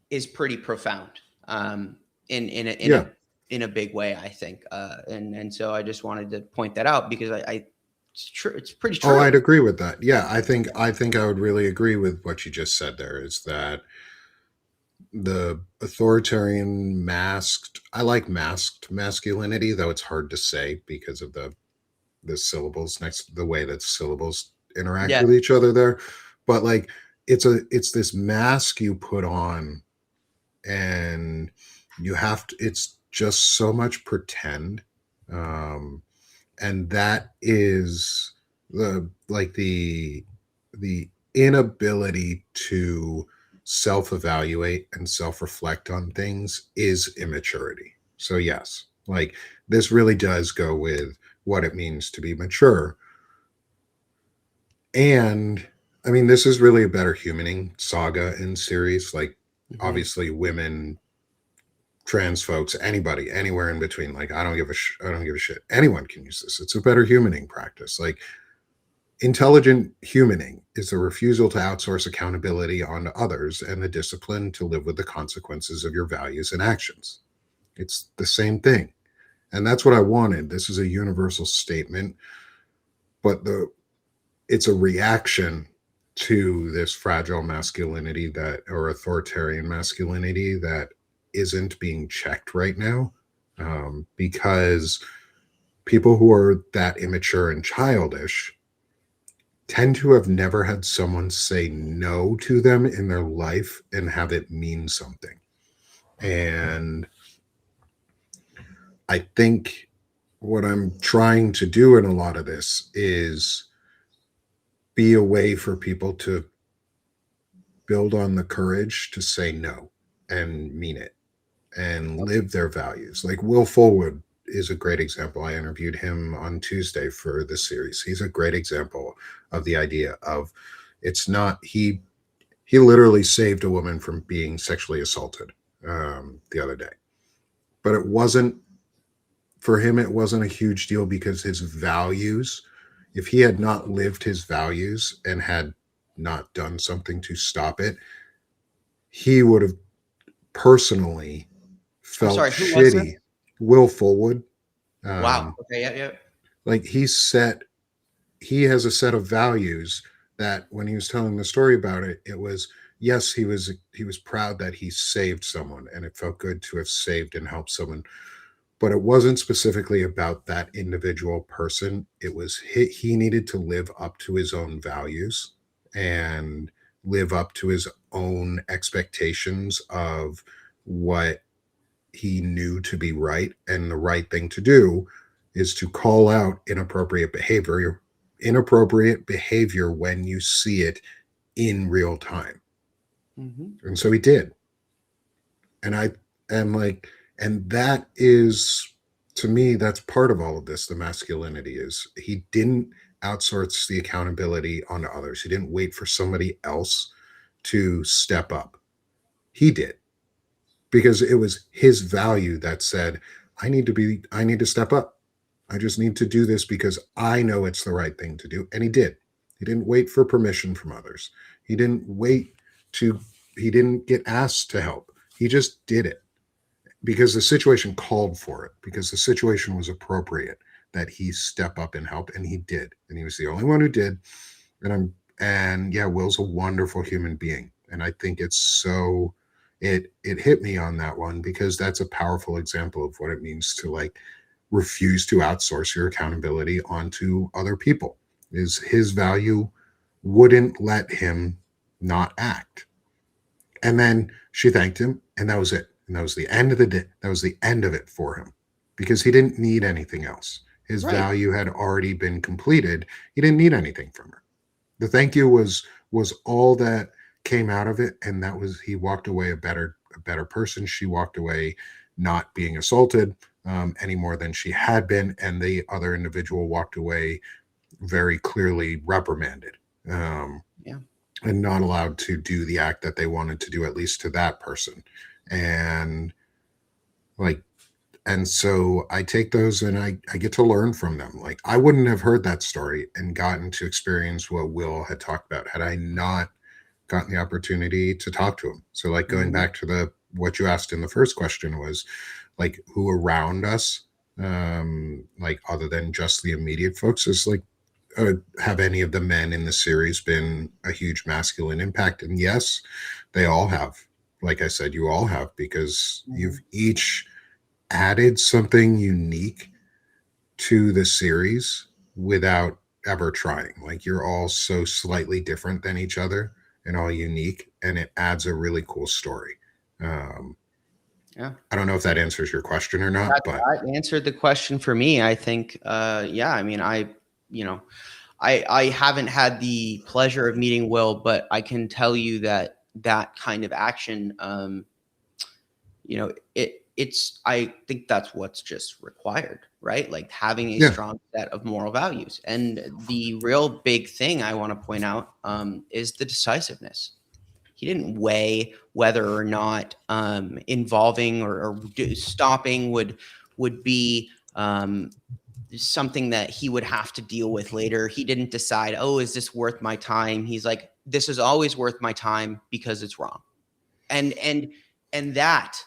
is pretty profound, Yeah. in a big way, I think. And so I just wanted to point that out because it's true. It's pretty Oh, true. I'd agree with that. Yeah, I think I would really agree with what you just said there, is that the authoritarian masked, I like masked masculinity, though it's hard to say because of the syllables next, the way that syllables interact Yeah. with each other there. But like, it's this mask you put on, and you have to, it's just so much pretend. um and that is the inability to self-evaluate and self-reflect on things is immaturity. So yes, like, this really does go with what it means to be mature. And I mean, this is really a better humaning saga in series. Like, Mm-hmm. obviously women, trans folks, anybody, anywhere in between. Like, I don't give a shit. Anyone can use this. It's a better humaning practice. Like, intelligent humaning is the refusal to outsource accountability onto others and the discipline to live with the consequences of your values and actions. It's the same thing. And that's what I wanted. This is a universal statement, but it's a reaction to this fragile masculinity, that, or authoritarian masculinity, that isn't being checked right now, because people who are that immature and childish tend to have never had someone say no to them in their life and have it mean something. And I think what I'm trying to do in a lot of this is be a way for people to build on the courage to say no and mean it and live their values. Like, Will Fullwood is a great example. I interviewed him on Tuesday for this series. He's a great example of the idea of, it's not, he literally saved a woman from being sexually assaulted the other day. But it wasn't, for him, it wasn't a huge deal because his values, if he had not lived his values and had not done something to stop it, he would have personally I'm felt sorry. Who was this? shitty. Will Fullwood, Wow. um, Okay. Yeah. Yeah. like, he has a set of values that, when he was telling the story about it, it was, yes, he was proud that he saved someone and it felt good to have saved and helped someone, but it wasn't specifically about that individual person. It was he needed to live up to his own values and live up to his own expectations of what he knew to be right, and the right thing to do is to call out inappropriate behavior when you see it in real time. Mm-hmm. And so he did. And I am like, and that is, to me, that's part of all of this. The masculinity is, he didn't outsource the accountability onto others. He didn't wait for somebody else to step up. He did, because it was his value that said, I need to step up. I just need to do this because I know it's the right thing to do. And he did. He didn't wait for permission from others. He didn't wait to, he didn't get asked to help. He just did it because the situation called for it, because the situation was appropriate that he step up and help. And he did. And he was the only one who did. And yeah, Will's a wonderful human being. And I think it's so, it hit me on that one because that's a powerful example of what it means to, like, refuse to outsource your accountability onto other people. Is his value wouldn't let him not act. And then she thanked him, and that was it. And that was the end of the day. That was the end of it for him, because he didn't need anything else. His Right. value had already been completed. He didn't need anything from her. The thank you was all that came out of it, and that was, he walked away a better person. She walked away not being assaulted any more than she had been, and the other individual walked away very clearly reprimanded, um, Yeah. and not allowed to do the act that they wanted to do, at least to that person. And, like, And so I take those and I get to learn from them. Like I wouldn't have heard that story and gotten to experience what Will had talked about had I not gotten the opportunity to talk to him. So like going Mhm. back to the what you asked in the first question was like who around us, like other than just the immediate folks, is like have any of the men in the series been a huge masculine impact? And yes, they all have. Like I said, you all have because you've Mhm. each added something unique to the series without ever trying. Like you're all so slightly different than each other and all unique, and it adds a really cool story. Um, Yeah. I don't know if that answers your question or not, but That answered the question for me. I think, yeah, I mean, you know, I haven't had the pleasure of meeting Will, but I can tell you that that kind of action, it's, I think that's what's just required, right? Like having a yeah, strong set of moral values. And the real big thing I want to point out, is the decisiveness. He didn't weigh whether or not, involving or stopping would be, something that he would have to deal with later. He didn't decide, oh, is this worth my time? He's like, this is always worth my time because it's wrong. And that,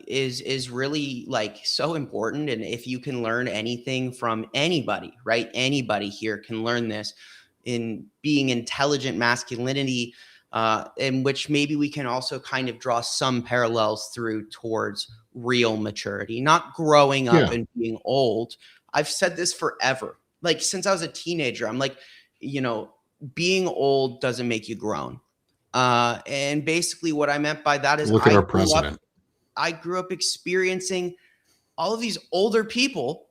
is really like so important. And if you can learn anything from anybody, right? Anybody here can learn this in being intelligent masculinity, in which maybe we can also kind of draw some parallels through towards real maturity, not growing up yeah, and being old. I've said this forever. Like since I was a teenager, I'm like, you know, being old doesn't make you grown. And basically what I meant by that is look at our president. I grew up experiencing all of these older people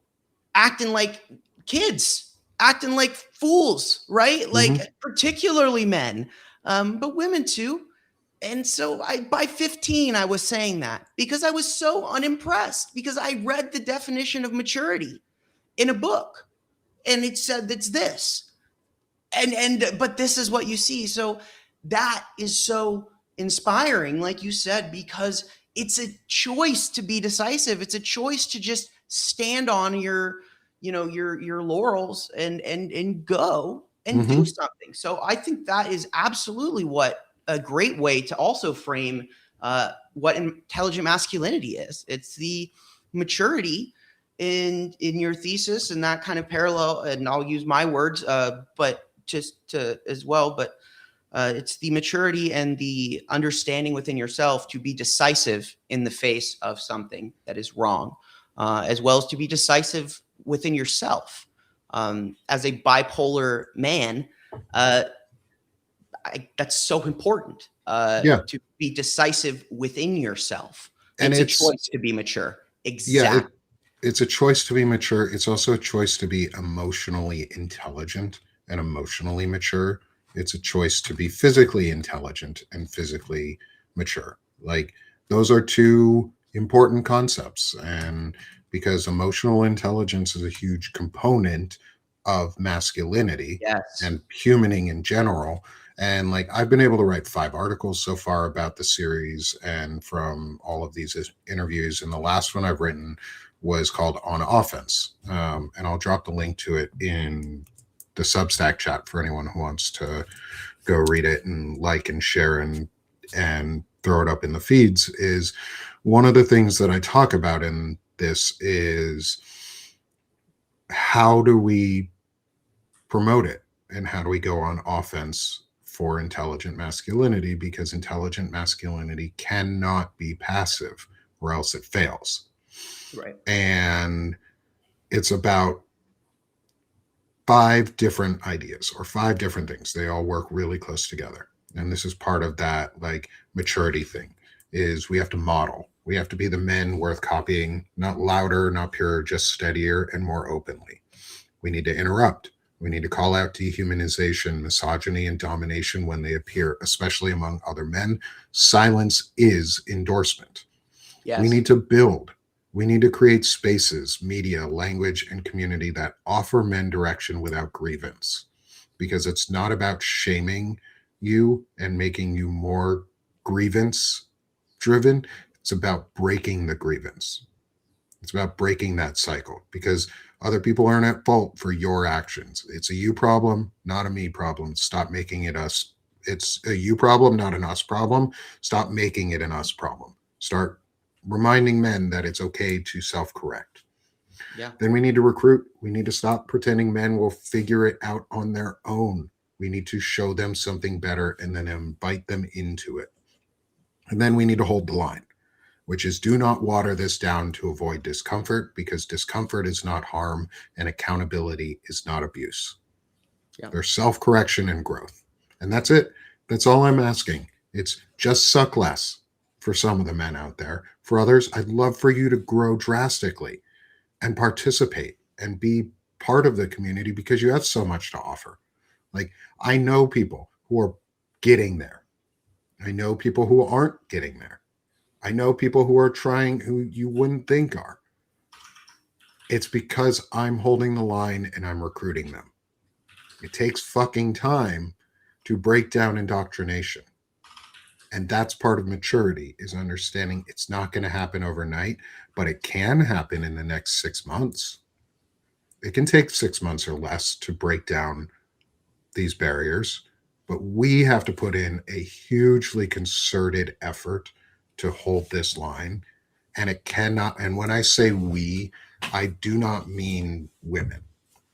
acting like kids, acting like fools, right? Like Hmm. particularly men, but women too. And so by 15, I was saying that because I was so unimpressed because I read the definition of maturity in a book and it said it's this. And but this is what you see. So that is so inspiring, like you said, because it's a choice to be decisive. It's a choice to just stand on your, your laurels and go and do Hmm. something. So I think that is absolutely what a great way to also frame, what intelligent masculinity is. It's the maturity in your thesis and that kind of parallel. And I'll use my words, but just to as well, but it's the maturity and the understanding within yourself to be decisive in the face of something that is wrong, as well as to be decisive within yourself. As a bipolar man, uh, that's so important, Yeah, to be decisive within yourself. and It's a it's choice to be mature. yeah, Exactly. it's a choice to be mature. It's also a choice to be emotionally intelligent and emotionally mature. It's a choice to be physically intelligent and physically mature. Like those are two important concepts. And because emotional intelligence is a huge component of masculinity Yes. and humaning in general. And like I've been able to write 5 articles so far about the series and from all of these interviews. And the last one I've written was called On Offense. And I'll drop the link to it in the Substack chat for anyone who wants to go read it and like and share and throw it up in the feeds. Is one of the things that I talk about in this is how do we promote it and how do we go on offense for intelligent masculinity, because intelligent masculinity cannot be passive or else it fails. Right. And it's about 5 different ideas or 5 different things. They all work really close together. And this is part of that like maturity thing is we have to model. We have to be the men worth copying, not louder, not purer, just steadier and more openly. We need to interrupt. We need to call out dehumanization, misogyny, and domination when they appear, especially among other men. Silence is endorsement. We Yes. need to build. We need to create spaces, media, language, and community that offer men direction without grievance. Because it's not about shaming you and making you more grievance driven. It's about breaking the grievance. It's about breaking that cycle, because other people aren't at fault for your actions. It's a you problem, not a me problem. Stop making it us. It's a you problem, not an us problem. Stop making it an us problem. Start reminding men that it's okay to self-correct. Yeah. Then we need to recruit. We need to stop pretending men will figure it out on their own. We need to show them something better and then invite them into it. And then we need to hold the line, which is do not water this down to avoid discomfort, because discomfort is not harm and accountability is not abuse. Yeah. There's self-correction and growth. And that's it. That's all I'm asking. It's just suck less for some of the men out there. For others, I'd love for you to grow drastically and participate and be part of the community, because you have so much to offer. Like, I know people who are getting there. I know people who aren't getting there. I know people who are trying, who you wouldn't think are. It's because I'm holding the line and I'm recruiting them. It takes fucking time to break down indoctrination. And that's part of maturity, is understanding it's not going to happen overnight, but it can happen in the next 6 months. It can take 6 months or less to break down these barriers, but we have to put in a hugely concerted effort to hold this line. And it cannot, and when I say we, I do not mean women.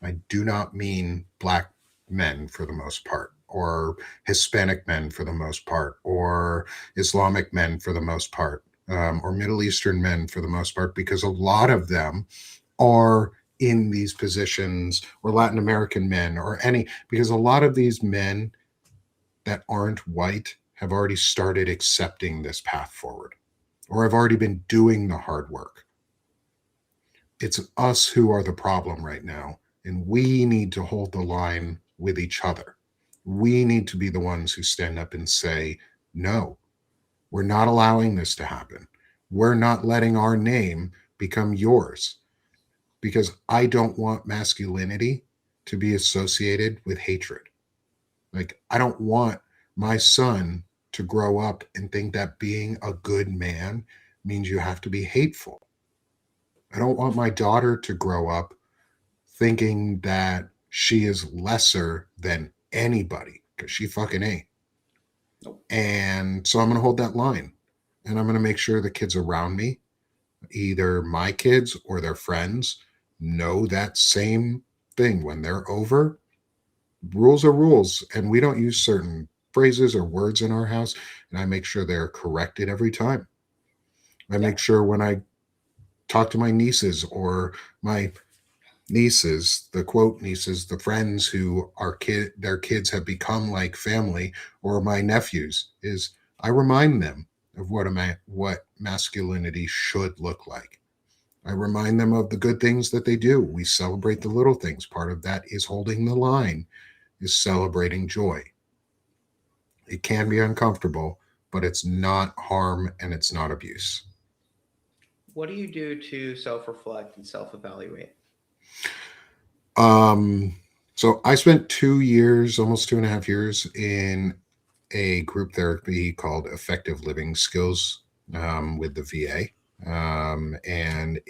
I do not mean Black men for the most part, or Hispanic men for the most part, or Islamic men for the most part, or Middle Eastern men for the most part, because a lot of them are in these positions, or Latin American men, or any, because a lot of these men that aren't white have already started accepting this path forward, or have already been doing the hard work. It's us who are the problem right now, and we need to hold the line with each other. We need to be the ones who stand up and say, no, we're not allowing this to happen. We're not letting our name become yours, because I don't want masculinity to be associated with hatred. Like, I don't want my son to grow up and think that being a good man means you have to be hateful. I don't want my daughter to grow up thinking that she is lesser than anybody, because she fucking ain't. Nope. And so I'm going to hold that line, and I'm going to make sure the kids around me, either my kids or their friends, know that same thing. When they're over, rules are rules, and we don't use certain phrases or words in our house, and I make sure they're corrected every time. I make sure when I talk to my nieces, or my nieces, the quote nieces, the friends who are their kids have become like family, or my nephews, is I remind them of what masculinity should look like. I remind them of the good things that they do. We celebrate the little things. Part of that is holding the line, is celebrating joy. It can be uncomfortable, but it's not harm and it's not abuse. What do you do to self-reflect and self-evaluate? So I spent 2 years, almost 2.5 years, in a group therapy called Effective Living Skills, with the VA. And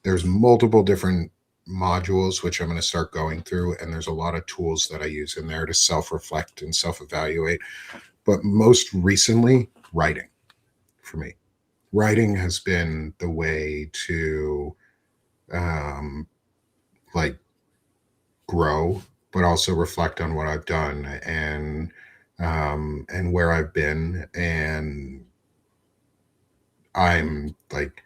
there's multiple different modules which I'm going to start going through, and there's a lot of tools that I use in there to self-reflect and self-evaluate. But most recently, writing. For me, writing has been the way to like grow, but also reflect on what I've done, and where I've been. And I'm like,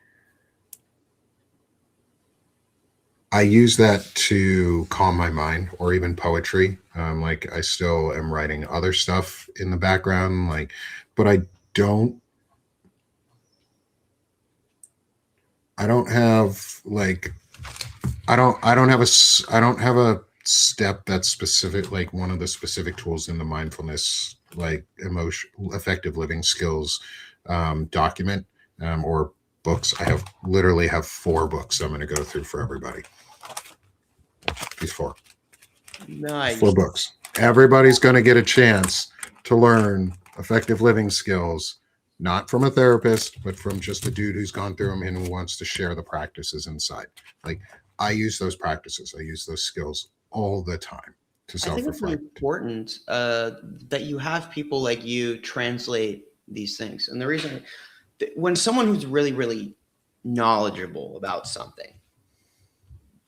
I use that to calm my mind, or even poetry. Like, I still am writing other stuff in the background, like, but I don't have like, I don't have a step that's specific, like one of the specific tools in the mindfulness, like emotion, effective living skills document, or books. I literally have 4 books I'm going to go through for everybody. These 4. Nice. 4 books. Everybody's going to get a chance to learn effective living skills not from a therapist, but from just a dude who's gone through them and who wants to share the practices inside. Like, I use those practices, I use those skills all the time to I think it's self-reflect. important that you have people like you translate these things. And the reason, when someone who's really, really knowledgeable about something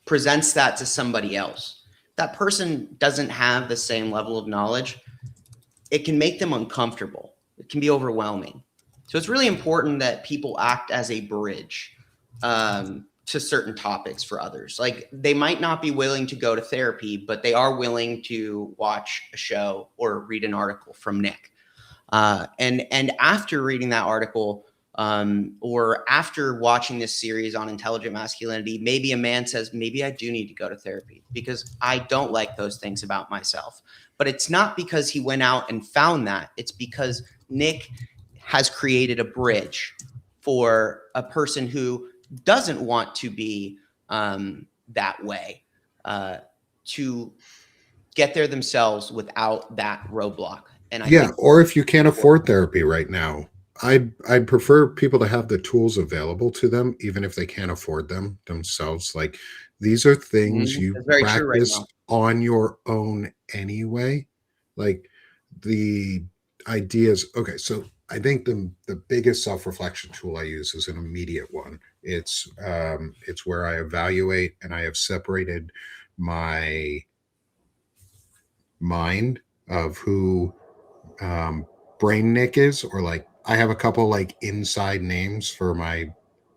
presents that to somebody else, that person doesn't have the same level of knowledge, it can make them uncomfortable. It can be overwhelming. So it's really important that people act as a bridge to certain topics for others. Like, they might not be willing to go to therapy, but they are willing to watch a show or read an article from Nick. And after reading that article, or after watching this series on intelligent masculinity, maybe a man says, maybe I do need to go to therapy because I don't like those things about myself. But it's not because he went out and found that. It's because Nick has created a bridge for a person who doesn't want to be that way, to get there themselves without that roadblock. And I Yeah, think, or if you can't afford therapy right now, I'd prefer people to have the tools available to them, even if they can't afford them themselves. Like, these are things you that's very true right practice now. on your own anyway. Like, the ideas. Okay, so I think the biggest self-reflection tool I use is an immediate one. It's where I evaluate, and I have separated my mind of who um, brain Nick is, or like I have a couple like inside names for my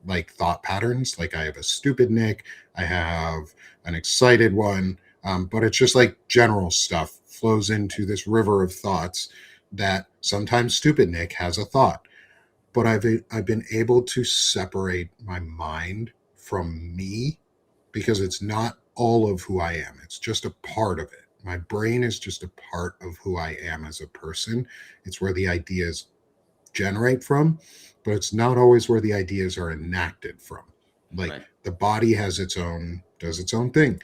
like thought patterns. Like, I have a stupid Nick, I have an excited one, but it's just like general stuff flows into this river of thoughts that sometimes stupid Nick has a thought. But I've been able to separate my mind from me, because it's not all of who I am. It's just a part of it. My brain is just a part of who I am as a person. It's where the ideas generate from, but it's not always where the ideas are enacted from. Like, Right. the body does its own thing.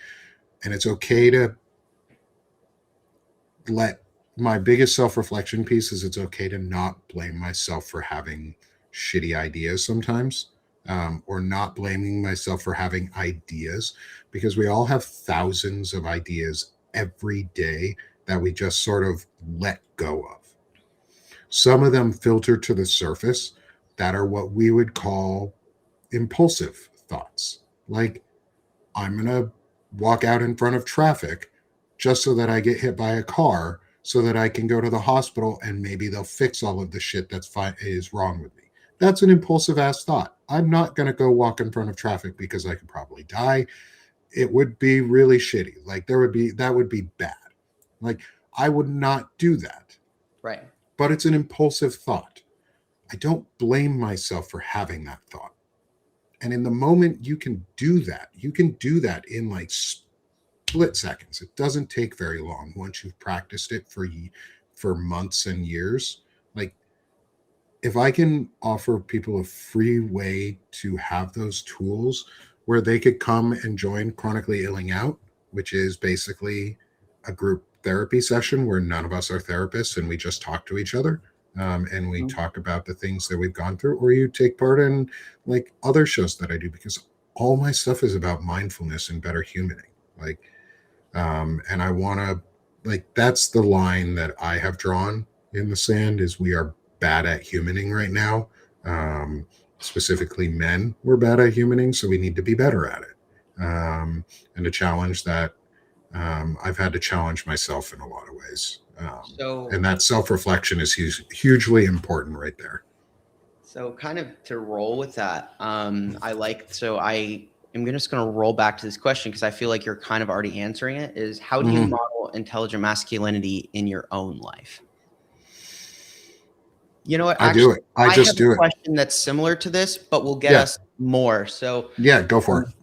And it's okay to let my biggest self-reflection piece is, it's okay to not blame myself for having shitty ideas sometimes, or not blaming myself for having ideas, because we all have thousands of ideas every day that we just sort of let go of. Some of them filter to the surface that are what we would call impulsive thoughts. Like, I'm going to walk out in front of traffic just so that I get hit by a car so that I can go to the hospital and maybe they'll fix all of the shit is wrong with me. That's an impulsive ass thought. I'm not going to go walk in front of traffic because I could probably die. It would be really shitty. Like, that would be bad. Like, I would not do that. Right. But it's an impulsive thought. I don't blame myself for having that thought. And in the moment you can do that, you can do that in like split seconds. It doesn't take very long once you've practiced it for months and years. Like, if I can offer people a free way to have those tools where they could come and join Chronically Illing Out, which is basically a group therapy session where none of us are therapists and we just talk to each other, and we Mhm. talk about the things that we've gone through, or you take part in like other shows that I do, because all my stuff is about mindfulness and better humaning. Like, and I want to, like, that's the line that I have drawn in the sand, is we are bad at humaning right now. um, Specifically men, we're bad at humaning, so we need to be better at it. And a challenge that I've had to challenge myself in a lot of ways, So, and that self-reflection is hugely important right there. so kind of to roll with that, I am just going to roll back to this question because I feel like you're kind of already answering it. Is, how do you Mhm. model intelligent masculinity in your own life? You know what? I do Actually, it. I I have just a do it. question that's similar to this, but will get Yeah. us more. So, Yeah. Go for um, it.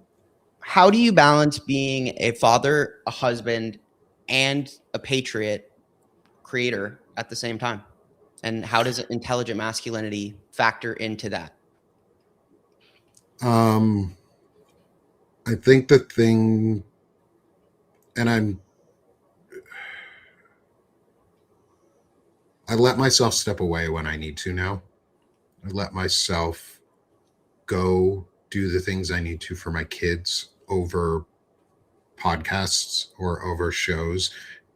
how do you balance being a father, a husband, and a patriot creator at the same time? And how does intelligent masculinity factor into that? Um, I think the thing, and I let myself step away when I need to now. I let myself go do the things I need to for my kids over podcasts or over shows.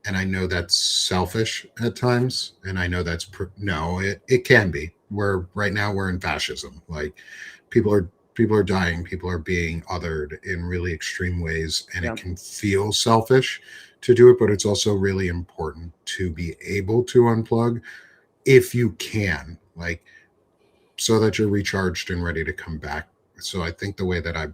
And I know that's selfish at times. And I know that's, no, it can be. We're right now, we're in fascism. Like people are, people are dying, people are being othered in really extreme ways. And it Yeah. can feel selfish to do it, but it's also really important to be able to unplug if you can, like, so that you're recharged and ready to come back. So I think the way that I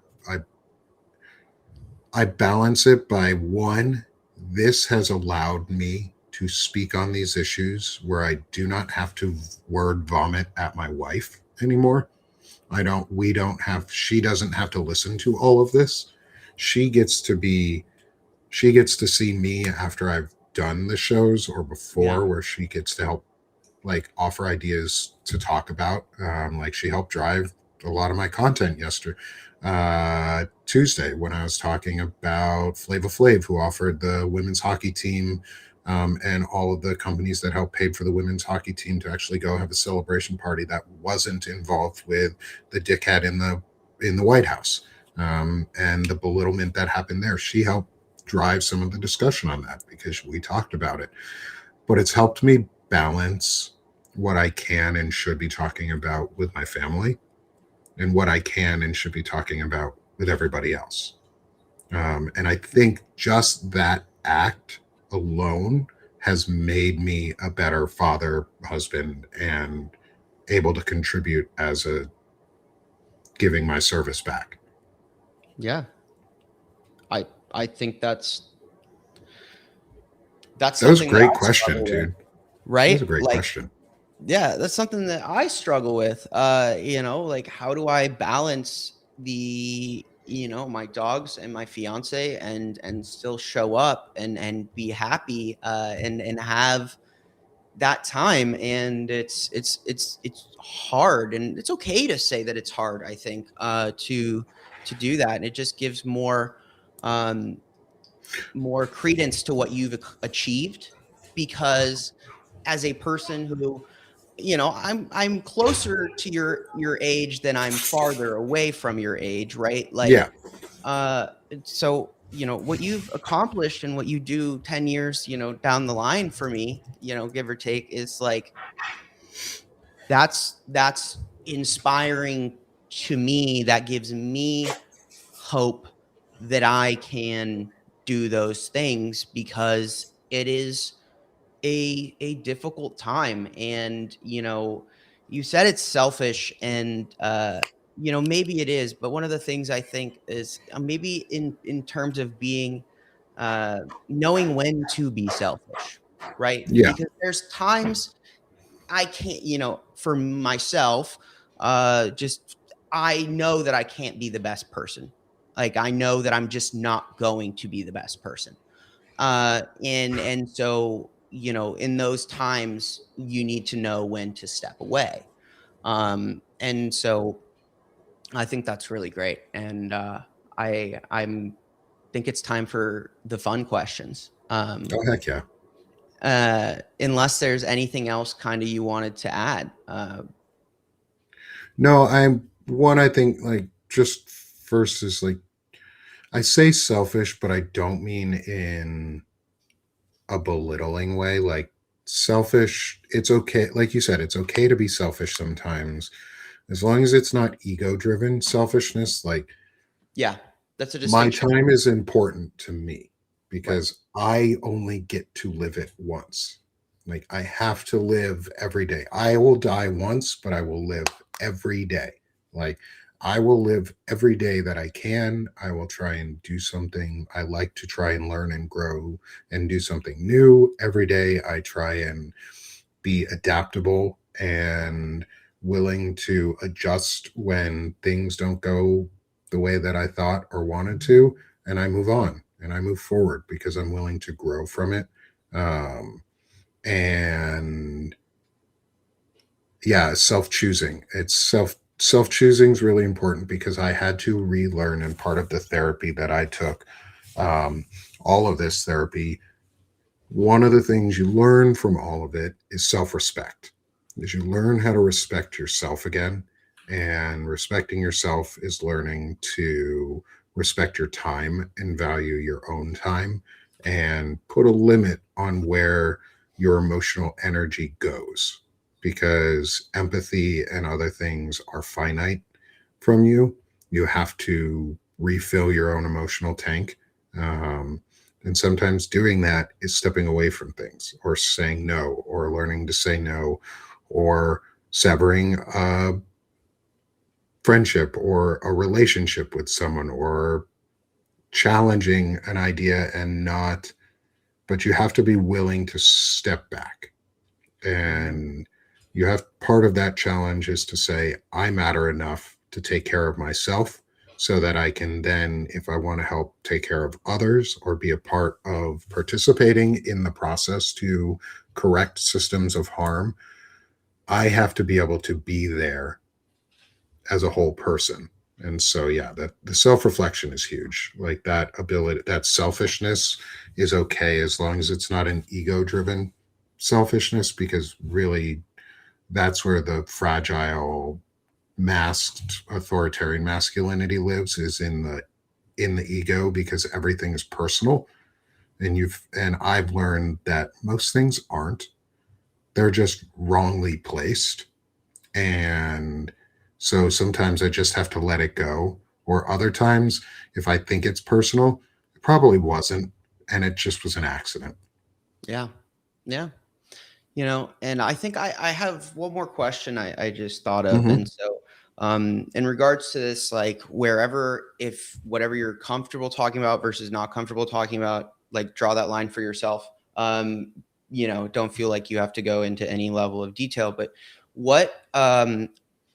I balance it by one, this has allowed me to speak on these issues where I do not have to word vomit at my wife anymore. We don't have, she doesn't have to listen to all of this. She gets to be, she gets to see me after I've done the shows or Yeah. before, where she gets to help, like, offer ideas to talk about. Like she helped drive a lot of my content yesterday, Tuesday, when I was talking about Flava Flav, who offered the women's hockey team, and all of the companies that helped paid for the women's hockey team to actually go have a celebration party that wasn't involved with the dickhead in the White House, and the belittlement that happened there. She helped drive some of the discussion on that because we talked about it. But it's helped me balance what I can and should be talking about with my family and what I can and should be talking about with everybody else. And I think just that act alone has made me a better father, husband, and able to contribute as a giving my service back. Yeah. I think that's That was a something that great I question, struggle with, dude. That was right? a great Like, question. yeah, that's something that I struggle with. Like, how do I balance my dogs and my fiance, and still show up and be happy, and have that time. And it's hard, and it's okay to say that it's hard, I think, to do that. And it just gives um more credence to what you've achieved, because as a person who, I'm closer to your age than I'm farther away from your age, right? Like, Yeah. so, what you've accomplished and what you do 10 years, down the line for me, give or take, is like, that's inspiring to me. That gives me hope that I can do those things, because it is a difficult time. And you said it's selfish, and maybe it is. But one of the things I think is, maybe in terms of being, knowing when to be selfish, right? Yeah. Because there's times I can't, for myself, just, I know that I can't be the best person. Like, I know that I'm just not going to be the best person. And so, in those times, you need to know when to step away. And so I think that's really great. And I'm think it's time for the fun questions. Oh, heck yeah. Unless there's anything else kind of you wanted to add. No, I think, like, just first is like, I say selfish, but I don't mean in a belittling way. Like, selfish, it's okay. Like you said, it's okay to be selfish sometimes, as long as it's not ego driven selfishness. Like, Yeah, that's a my distinction. time is important to me Right. because I only get to live it once. Like, I have to live every day. I will die once, but I will live every day. Like, I will live every day that I can. I will try and do something. I like to try and learn and grow and do something new every day. I try and be adaptable and willing to adjust when things don't go the way that I thought or wanted to. And I move on and I move forward because I'm willing to grow from it. And yeah, self choosing. It's self choosing is really important because I had to relearn, and part of the therapy that I took, um, all of this therapy, one of the things you learn from all of it is self respect. is you learn how to respect yourself again. And respecting yourself is learning to respect your time and value your own time and put a limit on where your emotional energy goes, because empathy and other things are finite from you. You have to refill your own emotional tank. Um, and sometimes doing that is stepping away from things or saying no or learning to say no or severing a friendship or a relationship with someone or challenging an idea and not, but you have to be willing to step back. Mhm. And you have, part of that challenge is to say, I matter enough to take care of myself so that I can then, if I want to help take care of others or be a part of participating in the process to correct systems of harm, I have to be able to be there as a whole person. And so, yeah, that the self reflection is huge. Like that ability, that selfishness is okay as long as it's not an ego driven selfishness, because really that's where the fragile masked authoritarian masculinity lives, is in the ego, because everything is personal. And I've learned that most things aren't, they're just wrongly placed. And so sometimes I just have to let it go. Or other times, if I think it's personal, it probably wasn't. And it just was an accident. Yeah. Yeah. And I think I have one more question I just thought of. Mm-hmm. And so, in regards to this, like wherever, if whatever you're comfortable talking about versus not comfortable talking about, like draw that line for yourself. Don't feel like you have to go into any level of detail, but what,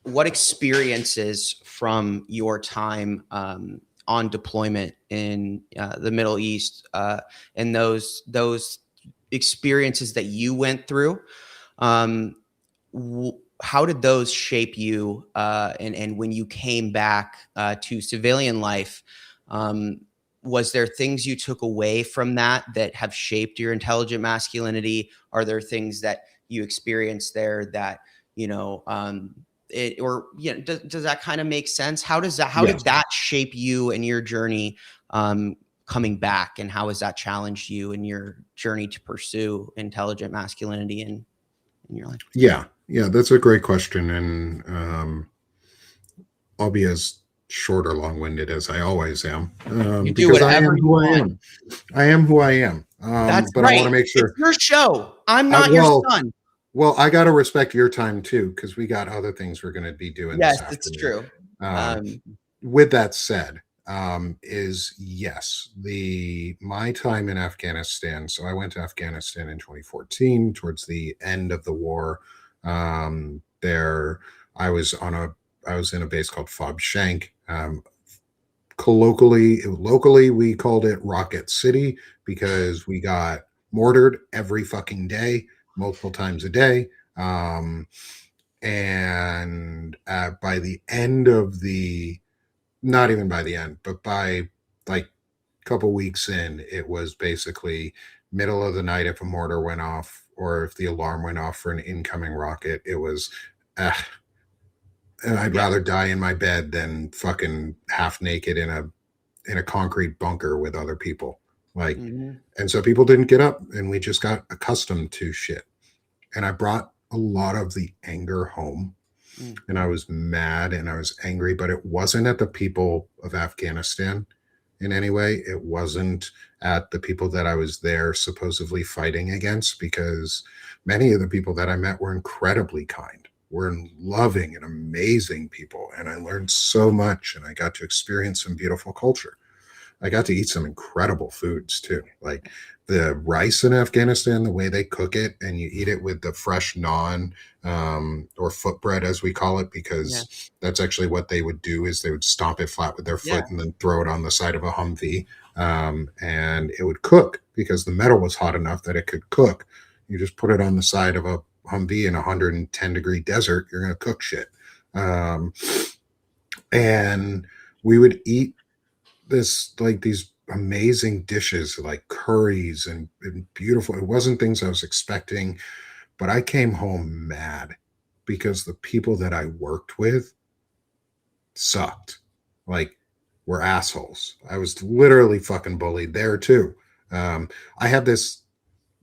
what experiences from your time, on deployment in the Middle East, and those experiences that you went through, um, how did those shape you? And when you came back to civilian life, um, was there things you took away from that have shaped your intelligent masculinity? Are there things that you experienced there that you know? Does that kind of make sense? How did Yes. that shape you and your journey, coming back, and how has that challenged you in your journey to pursue intelligent masculinity in your life? Yeah. Yeah. That's a great question. And I'll be as short or long winded as I always am, You do because I whatever am you who I want. am. I am who I am. That's But I want right. to make It's sure your show. I'm I, not your well, son. well, I got to respect your time too, because we got other things we're going to be doing this Yes, it's afternoon. true. Um, Um, with that said, is yes, the my time in Afghanistan. So I went to Afghanistan in 2014, towards the end of the war. There, I was on a I was in a base called Fob Shank. Locally, we called it Rocket City because we got mortared every fucking day, multiple times a day. Um, and by the end of the, not even by the end, but by like a couple weeks in, it was basically middle of the night if a mortar went off or if the alarm went off for an incoming rocket. It was, uh, I'd yeah. rather die in my bed than fucking half naked in a concrete bunker with other people. Like, Mhm. and so people didn't get up, and we just got accustomed to shit. And I brought a lot of the anger home, Mm. and I was mad and I was angry, but it wasn't at the people of Afghanistan in any way. It wasn't at the people that I was there supposedly fighting against, because many of the people that I met were incredibly kind, were loving and amazing people. And I learned so much and I got to experience some beautiful culture. I got to eat some incredible foods too. Like the rice in Afghanistan, the way they cook it, and you eat it with the fresh naan, or foot bread, as we call it, Yeah. because that's actually what they would do, is they would stomp it flat with their Yeah. foot and then throw it on the side of a Humvee, and it would cook because the metal was hot enough that it could cook. You just put it on the side of a Humvee in a 110-degree desert, you're going to cook shit. Um, and we would eat this, like these amazing dishes like curries and beautiful. It wasn't things I was expecting, but I came home mad. because the people that I worked with sucked. Like, were assholes. I was literally fucking bullied there too. I had this.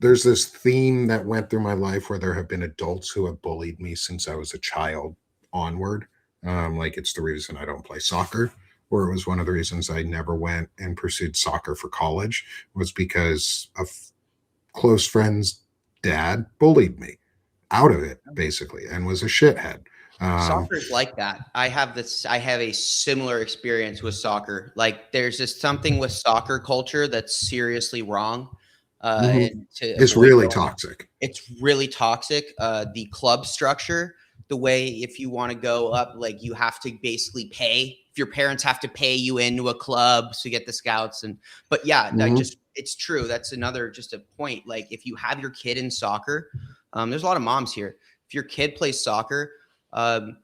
There's this theme that went through my life where there have been adults who have bullied me since I was a child onward. Like, it's the reason I don't play soccer, or it was one of the reasons I never went and pursued soccer for college, was because a close friend's dad bullied me out of it, basically, and was a shithead. Soccer is like that. I have a similar experience with soccer. Like, there's just something with soccer culture that's seriously wrong. Mhm. And to It's avoid really going, toxic. it's really toxic. The club structure, the way if you want to go up, like, you have to basically pay. If your parents have to pay you into a club to get the scouts, but yeah, that Mhm. just it's true. That's another just a point. Like, if you have your kid in soccer, there's a lot of moms here. If your kid plays soccer, um,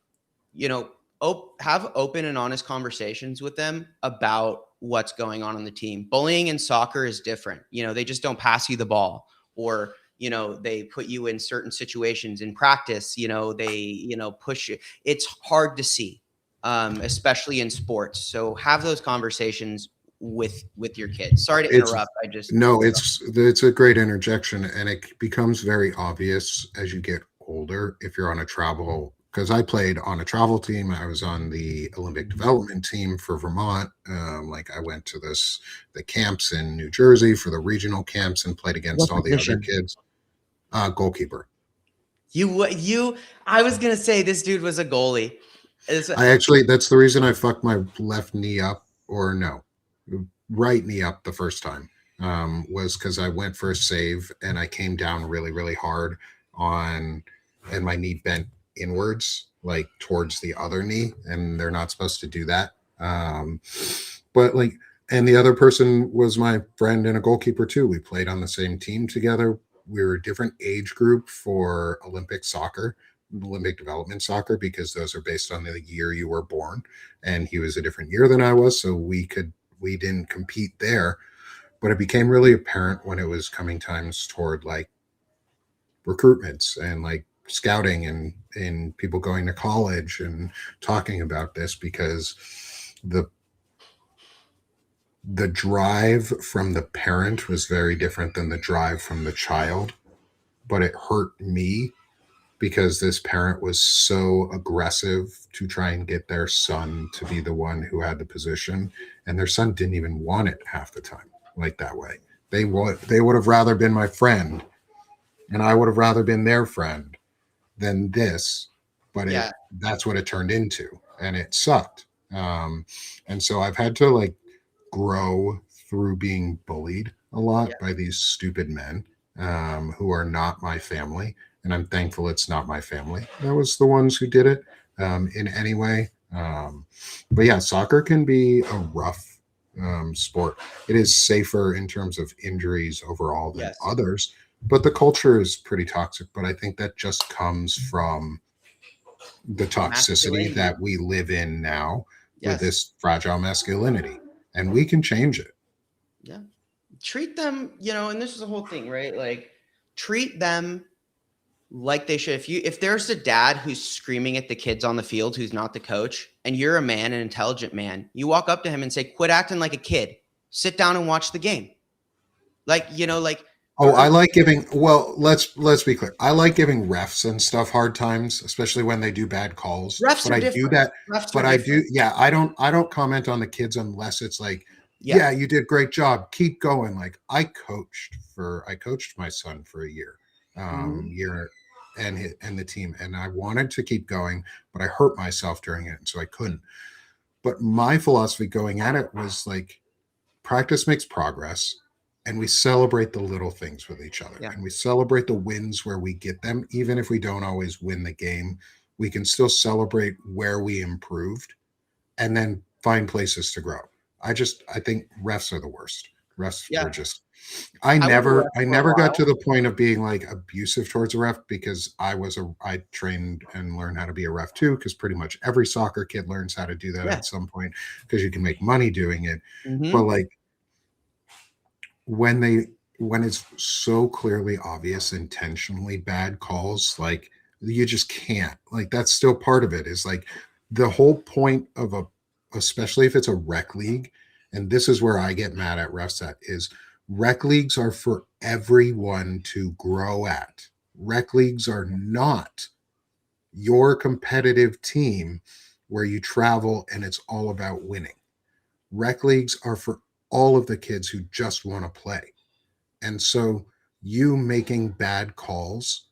have open and honest conversations with them about what's going on the team. Bullying in soccer is different. They just don't pass you the ball, or they put you in certain situations in practice. They push you. It's hard to see, especially in sports. So have those conversations with your kids. Sorry to It's interrupt. I just No, it's a great interjection, and it becomes very obvious as you get older if you're on a travel. Because I played on a travel team, I was on the Olympic development team for Vermont. Like, I went to the camps in New Jersey for the regional camps and played against what all the other position? kids. Goalkeeper. You. I was gonna say this dude was a goalie. It's, I actually, that's the reason I fucked my left knee up, or no, right knee up the first time, was because I went for a save and I came down really, really hard on, and my knee bent inwards, like towards the other knee, and they're not supposed to do that. But like, and the other person was my friend and a goalkeeper too. We played on the same team together. We were a different age group for Olympic soccer, Olympic development soccer, because those are based on the year you were born, and he was a different year than I was, so we didn't compete there. But it became really apparent when it was coming times toward like recruitments and like scouting and people going to college and talking about this, because the the drive from the parent was very different than the drive from the child. But it hurt me because this parent was so aggressive to try and get their son to be the one who had the position, and their son didn't even want it half the time. Like, that way, they would have rather been my friend, and I would have rather been their friend than this. But yeah, that's what it turned into, and it sucked. And so I've had to like grow through being bullied a lot yeah, by these stupid men, who are not my family. And I'm thankful it's not my family. That was the ones who did it, in any way. But yeah, soccer can be a rough, sport. It is safer in terms of injuries overall than yes, others, but the culture is pretty toxic. But I think that just comes from the toxicity masculinity. that we live in now with Yes, this fragile masculinity, and we can change it. yeah. Treat them, and this is the whole thing, right? Like, treat them like they should. If there's a dad who's screaming at the kids on the field who's not the coach, and you're a man, an intelligent man, you walk up to him and say, "Quit acting like a kid. Sit down and watch the game." Like, Oh, I like giving. Well, let's be clear. I like giving refs and stuff hard times, especially when they do bad calls. refs But are I do different. that. Refs are But I do. different. Yeah, I don't comment on the kids unless it's like, Yeah. yeah, you did great job. Keep going. Like, I coached my son for a year, Hmm. year, and the team, and I wanted to keep going, but I hurt myself during it, and so I couldn't. But my philosophy going at it was like, practice makes progress, and we celebrate the little things with each other, Yeah. and we celebrate the wins where we get them. Even if we don't always win the game, we can still celebrate where we improved, and then find places to grow. I think refs are the worst. Refs Yeah. were just, I I was a never ref I for a never got to while. the point of being like abusive towards a ref, because I trained and learned how to be a ref too, because pretty much every soccer kid learns how to do that Yeah. at some point, because you can make money doing it. But Hmm. like, when it's so clearly obvious intentionally bad calls, like, You just can't. Like that's still part of it. Is like the whole point of a, especially if it's a rec league, and this is where I get mad at refs at, is rec leagues are for everyone to grow at. Rec leagues are not your competitive team where you travel and it's all about winning. Rec leagues are for all of the kids who just want to play. And so you making bad calls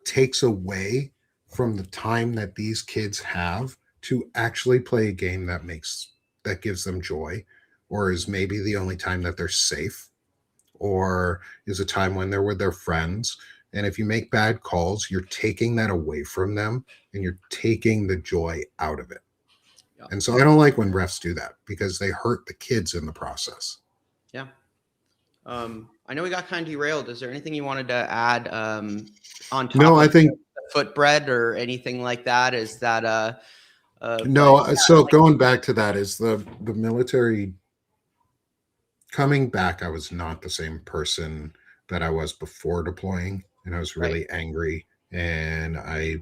takes away from the time that these kids have to actually play a game that gives them joy, or is maybe the only time that they're safe, or is a time when they're with their friends. And if you make bad calls, you're taking that away from them and you're taking the joy out of it. Yeah. And so I don't like when refs do that because they hurt the kids in the process. Yeah. I know we got kind of derailed. Is there anything you wanted to add on top No, I of think the footbread or anything like that? Is that but no. So going back to that is the military coming back. I was not the same person that I was before deploying, and I was right? really angry. And I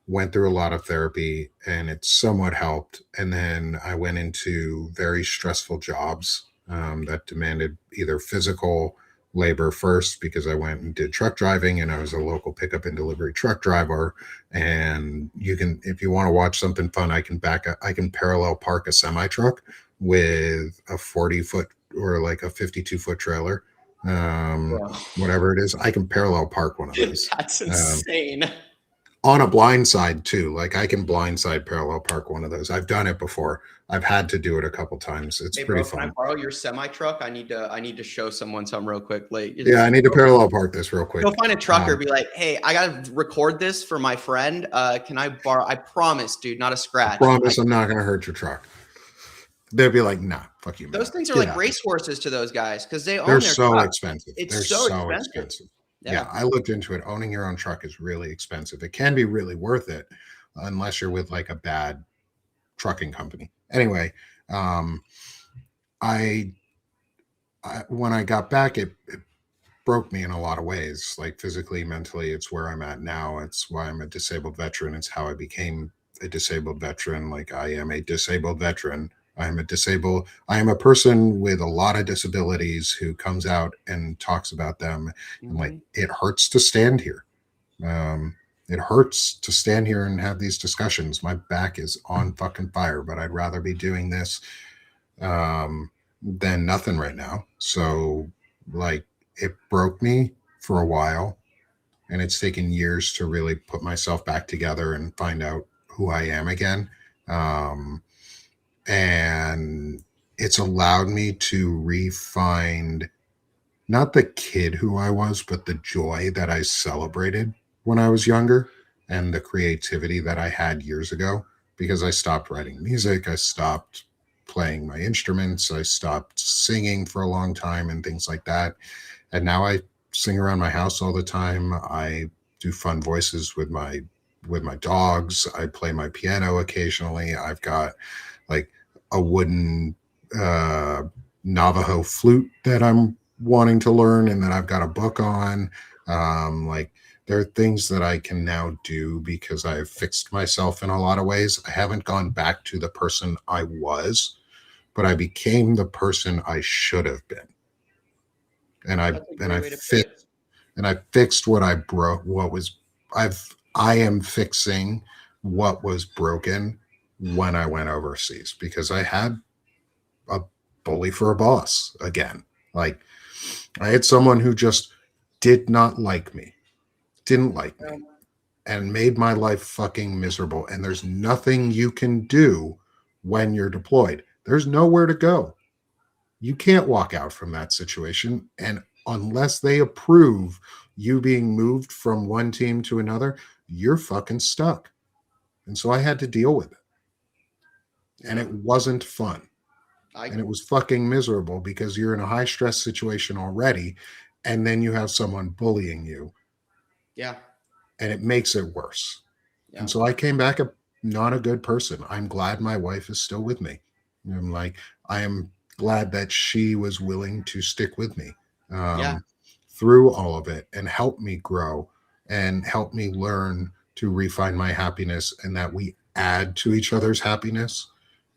went through a lot of therapy, and it somewhat helped. And then I went into very stressful jobs that demanded either physical labor first, because I went and did truck driving and I was a local pickup and delivery truck driver. And you can, if you want to watch something fun, I can parallel park a semi truck with a 40-foot or like a 52-foot trailer. Bro. Whatever it is, I can parallel park one of those. That's Um, insane. on a blind side too. Like I can blindside parallel park one of those. I've done it before. I've had to do it a couple times. It's Hey, pretty bro, can I fun. borrow your semi truck? I need to show someone some real quick. Like, Yeah, I need to parallel park this real go quick. find a trucker. Be like, hey, I gotta record this for my friend. Can I borrow? I promise, dude, not a I scratch. promise I'm not going to hurt your truck. They'll be like, nah, fuck you, man. Those things are Get like out. racehorses to those guys because they They're own their so truck. expensive. They're It's so so expensive. expensive. Yeah, Yeah. I looked into it. Owning your own truck is really expensive. It can be really worth it unless you're with like a bad trucking company. Anyway, um, I, when I got back, it broke me in a lot of ways, like physically, mentally. It's where I'm at now. It's why I'm a disabled veteran. It's how I became a disabled veteran. Like I am a disabled veteran. I am a person with a lot of disabilities who comes out and talks about them. And like, Mhm. it hurts to stand here. Um, it hurts to stand here and have these discussions. My back is on fucking fire, but I'd rather be doing this than nothing right now. So, like, it broke me for a while, and it's taken years to really put myself back together and find out who I am again. Um, and it's allowed me to refine not the kid who I was, but the joy that I celebrated when I was younger and the creativity that I had years ago, because I stopped writing music. I stopped playing my instruments. I stopped singing for a long time and things like that. And now I sing around my house all the time. I do fun voices with my dogs. I play my piano occasionally. I've got like a wooden uh, Navajo flute that I'm wanting to learn and that I've got a book on. Like there are things that I can now do because I've fixed myself in a lot of ways. I haven't gone back to the person I was, but I became the person I should have been. And I That's a and great I way to put fit it. and I fixed what I broke. I am fixing what was broken when I went overseas, because I had a bully for a boss again. Like I had someone who just did not like me, didn't like me, Um, and made my life fucking miserable. And there's nothing you can do when you're deployed. There's nowhere to go. You can't walk out from that situation. And unless they approve you being moved from one team to another, you're fucking stuck. And so I had to deal with it. And yeah. it wasn't fun. I And it was fucking miserable because you're in a high stress situation already. And then you have someone bullying you, yeah. and it makes it worse. And Yeah. so I came back not a good person. I'm glad my wife is still with me. I'm like, I am glad that she was willing to stick with me Yeah. um, through all of it and help me grow and help me learn to refine my happiness, and that we add to each other's happiness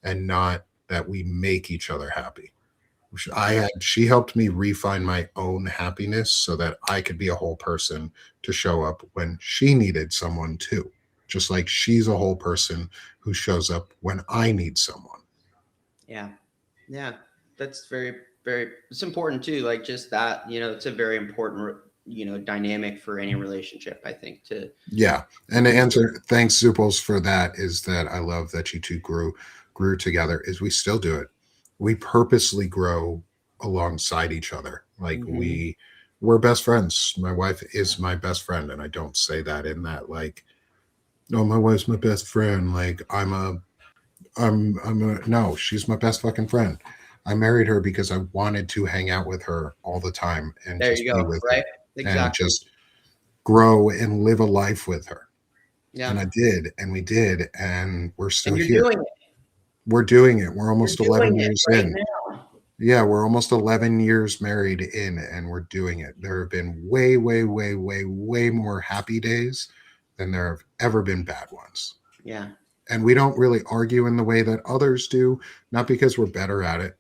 and not that we make each other happy. She helped me refine my own happiness so that I could be a whole person to show up when she needed someone too. Just like she's a whole person who shows up when I need someone. Yeah. Yeah. That's very, very, it's important too. Like just that, it's a very important, dynamic for any relationship, I think, to, Yeah. And the answer, thanks Zupos for that, is that I love that you two grew together, is we still do it. We purposely grow alongside each other. Like Mhm. we're best friends. My wife is my best friend. And I don't say that in that like, no, my wife's my best friend. Like no, she's my best fucking friend. I married her because I wanted to hang out with her all the time and There just you be go. with Right. her and Exactly. just grow and live a life with her. Yeah. And I did, and we did, and we're still And you're here. doing it. We're doing it. We're You're almost doing 11 it years right in. now. Yeah, we're almost 11 years married in, and we're doing it. There have been way, way, way, way, way more happy days than there have ever been bad ones. Yeah. And we don't really argue in the way that others do, not because we're better at it,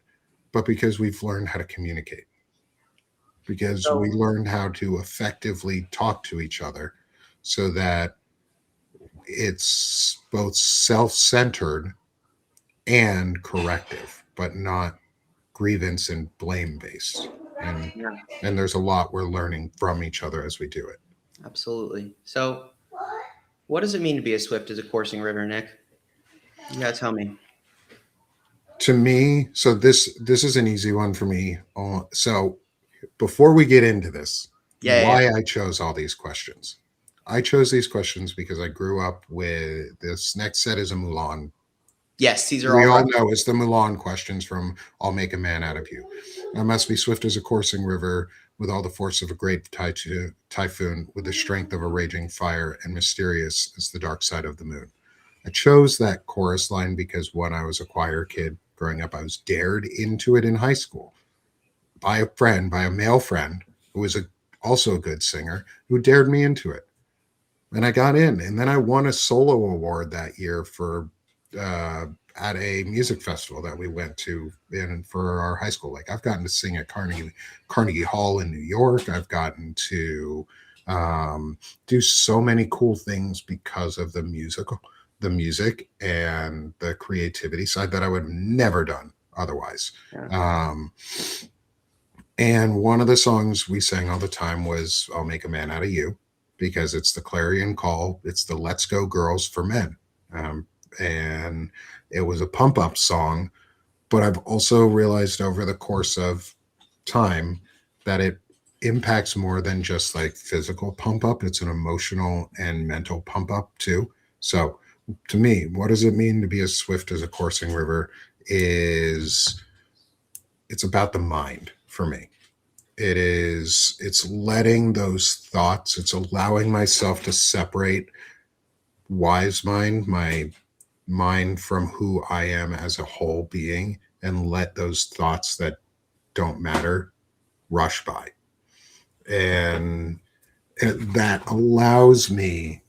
but because we've learned how to communicate, because we So, learned how to effectively talk to each other so that it's both self centered and corrective, but not grievance and blame based. And yeah, and there's a lot we're learning from each other as we do it. absolutely. So, what does it mean to be as swift as a coursing river, Nick? You gotta tell me. To me, so this is an easy one for me. So before we get into this, Yeah, yeah, yeah. why I chose all these questions. I chose these questions because I grew up with this next set is a Mulan. Yes, these are We all all right. know it's the Mulan questions from I'll Make a Man Out of You. I must be swift as a coursing river, with all the force of a great typhoon, with the strength of a raging fire, and mysterious as the dark side of the moon. I chose that chorus line because when I was a choir kid growing up, I was dared into it in high school by a friend, by a male friend who was also a good singer, who dared me into it. And I got in, and then I won a solo award that year for uh, at a music festival that we went to in for our high school. Like I've gotten to sing at Carnegie Hall in New York. I've gotten to um, do so many cool things because of the music and the creativity side that I would have never done otherwise. Yeah. Um, and one of the songs we sang all the time was I'll Make a Man Out of You, because it's the clarion call. It's the Let's Go Girls for Men. Um, and it was a pump up song. But I've also realized over the course of time that it impacts more than just like physical pump up. It's an emotional and mental pump up too. So to me, what does it mean to be as swift as a coursing river? Is it's about the mind for me. It's letting those thoughts, it's allowing myself to separate wise mind, my mind, from who I am as a whole being, and let those thoughts that don't matter rush by. And that allows me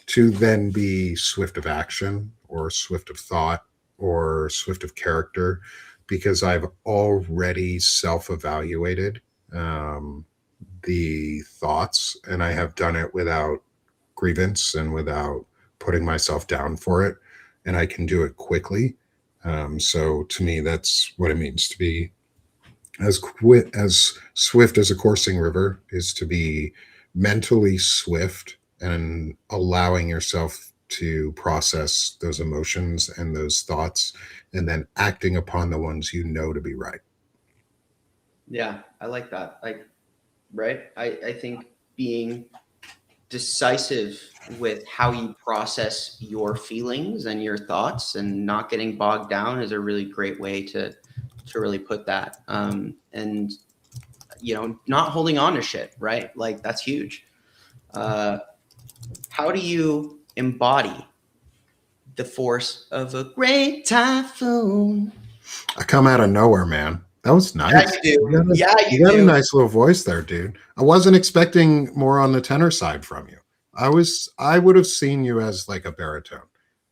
to then be swift of action or swift of thought or swift of character, because I've already self evaluated um, the thoughts, and I have done it without grievance and without putting myself down for it. And I can do it quickly. So to me, that's what it means to be as swift as a coursing river, is to be mentally swift and allowing yourself to process those emotions and those thoughts, and then acting upon the ones you know to be right. Yeah, I like that. Like, right? I think being decisive with how you process your feelings and your thoughts and not getting bogged down is a really great way to really put that. And not holding on to shit, right? Like that's huge. Uh, how do you embody the force of a great typhoon? I come out of nowhere, man. That was Yeah, nice. you do. Yeah, You you got a do. nice little voice there, dude. I wasn't expecting more on the tenor side from you. I would have seen you as like a baritone.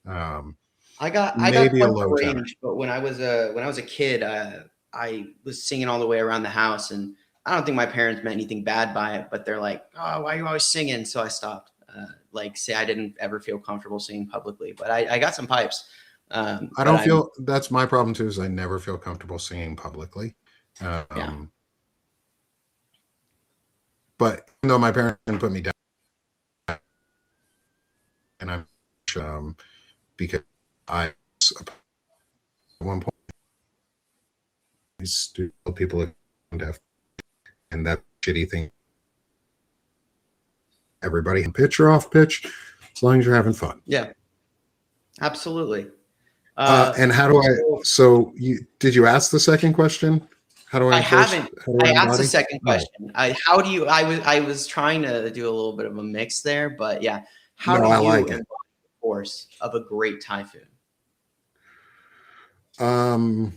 Um, I got Maybe a quite the low tenor. range, but when I was a kid, I was singing all the way around the house, and I don't think my parents meant anything bad by it, but they're like, "Oh, why are you always singing?" So I stopped. Like, say I didn't ever feel comfortable singing publicly, but I got some pipes. I But don't I'm feel that's my problem too, is I never feel comfortable singing publicly. Yeah, Um, but even though my parents didn't put me down, and I'm because I at one point these people have, and that shitty thing. Everybody can pitch or off pitch, as long as you're having fun. yeah, absolutely. And how do I? So So you did you ask the second question? How do I I enforce? haven't. How do I I asked the embody? second Oh question. I was trying to do a little bit of a mix there, but yeah. How no, do I you like it. embody the force of a great typhoon? Um,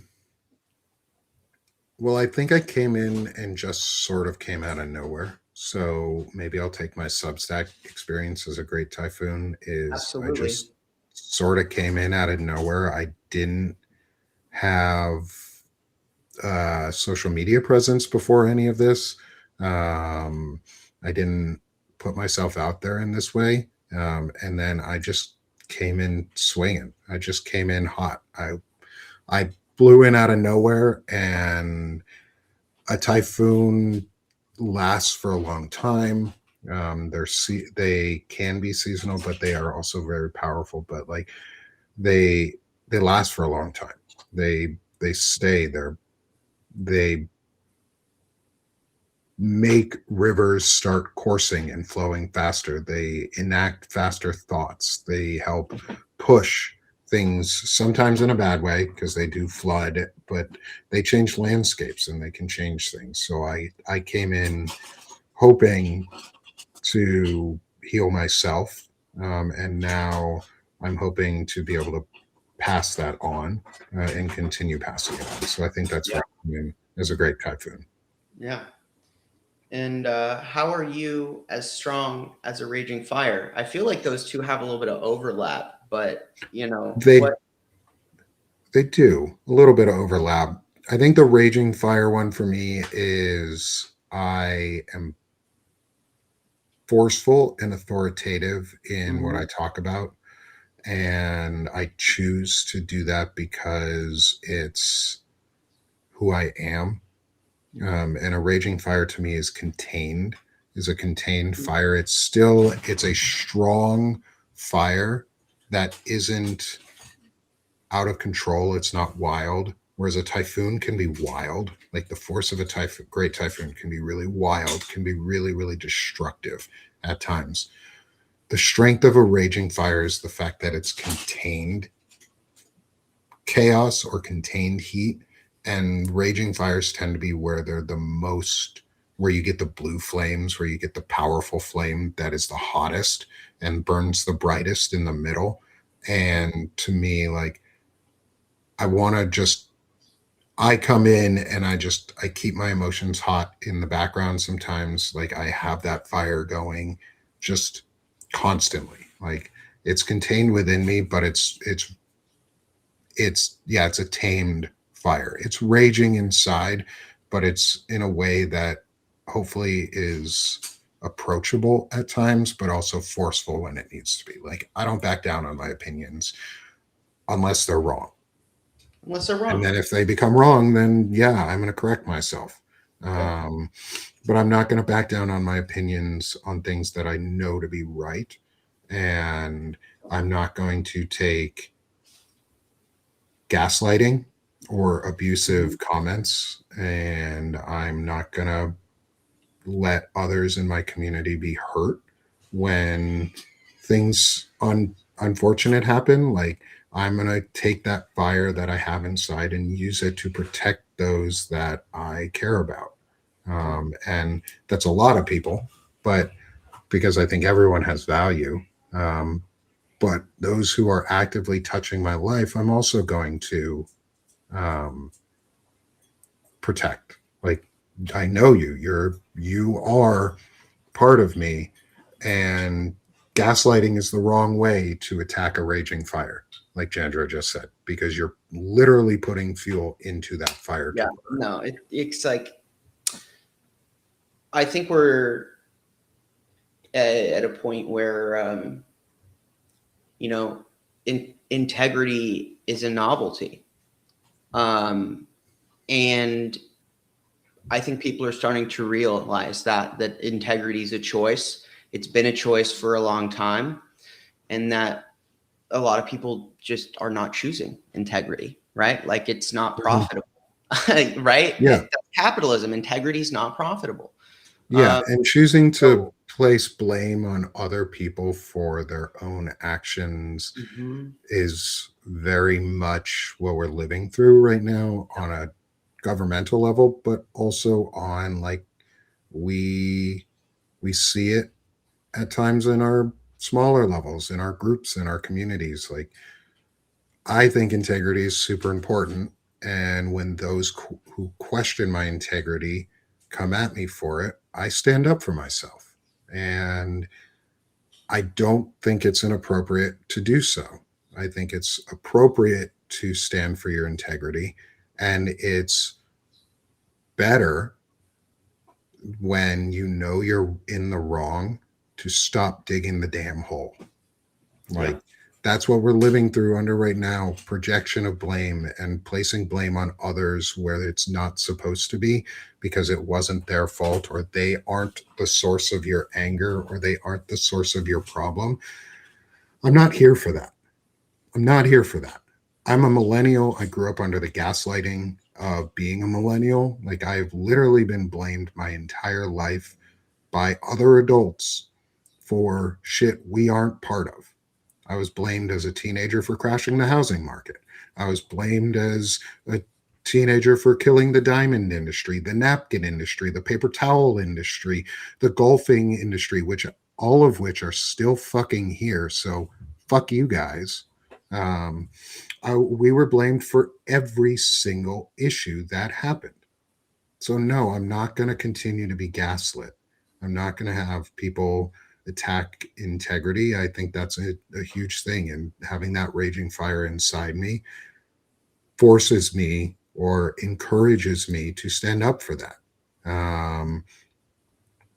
well, I think I came in and just sort of came out of nowhere. So maybe I'll take my Substack experience as a great typhoon. Is I Absolutely. just sort of came in out of nowhere. I didn't have social media presence before any of this. Um, I didn't put myself out there in this way. And then I just came in swinging. I just came in hot. I blew in out of nowhere, and a typhoon lasts for a long time. They can be seasonal, but they are also very powerful. But like they they last for a long time. They stay. They make rivers start coursing and flowing faster. They enact faster thoughts. They help push things, sometimes in a bad way because they do flood, but they change landscapes and they can change things. So I came in hoping to heal myself, and now I'm hoping to be able to pass that on, and continue passing it on. So I think that's Yeah. what I mean as a great typhoon. Yeah. And how are you as strong as a raging fire? I feel like those two have a little bit of overlap, but They what? They do a little bit of overlap. I think the raging fire one for me is I am forceful and authoritative in what I Mhm. talk about. And I choose to do that because it's who I am. And a raging fire to me is a contained fire. It's a strong fire that isn't out of control. It's not wild. Whereas a typhoon can be wild. Like the force of a great typhoon can be really wild, can be really, really destructive at times. The strength of a raging fire is the fact that it's contained chaos or contained heat. And raging fires tend to be where they're the most, where you get the blue flames, where you get the powerful flame that is the hottest and burns the brightest in the middle. And to me, like, I want to just I come in and I keep my emotions hot in the background sometimes. Like I have that fire going just constantly. Like it's contained within me, but it's a tamed fire. It's raging inside, but it's in a way that hopefully is approachable at times, but also forceful when it needs to be. Like I don't back down on my opinions unless they're wrong. Unless they're And wrong. then if they become wrong, then yeah, I'm going to correct myself. Okay. Um, but I'm not going to back down on my opinions on things that I know to be right. And I'm not going to take gaslighting or Mhm. abusive comments. And I'm not going to let others in my community be hurt when things unfortunate happen. Like I'm going to take that fire that I have inside and use it to protect those that I care about. And that's a lot of people, but because I think everyone has value. Um, but those who are actively touching my life, I'm also going to um, protect. Like I know you. You are part of me, and gaslighting is the wrong way to attack a raging fire, like Jandra just said, because you're literally putting fuel into that fire. Yeah, no, it's like, I think we're at a point where, integrity is a novelty. And I think people are starting to realize that integrity is a choice. It's been a choice for a long time, and that a lot of people just are not choosing integrity, right? Like, it's not profitable, right? Yeah. That's capitalism. Integrity is not profitable. Yeah. And choosing to So, place blame on other people for their own actions mhm, is very much what we're living through right now on a governmental level, but also on like we we see it at times in our smaller levels, in our groups, in our communities. Like, I think integrity is super important. And when those who question my integrity come at me for it, I stand up for myself. And I don't think it's inappropriate to do so. I think it's appropriate to stand for your integrity. And it's better when you know you're in the wrong to stop digging the damn hole. yeah, Like, that's what we're living through under right now, projection of blame and placing blame on others where it's not supposed to be because it wasn't their fault, or they aren't the source of your anger, or they aren't the source of your problem. I'm not here for that. I'm not here for that. I'm a millennial. I grew up under the gaslighting of being a millennial. Like, I've literally been blamed my entire life by other adults for shit we aren't part of. I was blamed as a teenager for crashing the housing market. I was blamed as a teenager for killing the diamond industry, the napkin industry, the paper towel industry, the golfing industry, which all of which are still fucking here. So fuck you guys. Um, we were blamed for every single issue that happened. So no, I'm not going to continue to be gaslit. I'm not going to have people attack integrity. I think that's a huge thing. And having that raging fire inside me forces me or encourages me to stand up for that.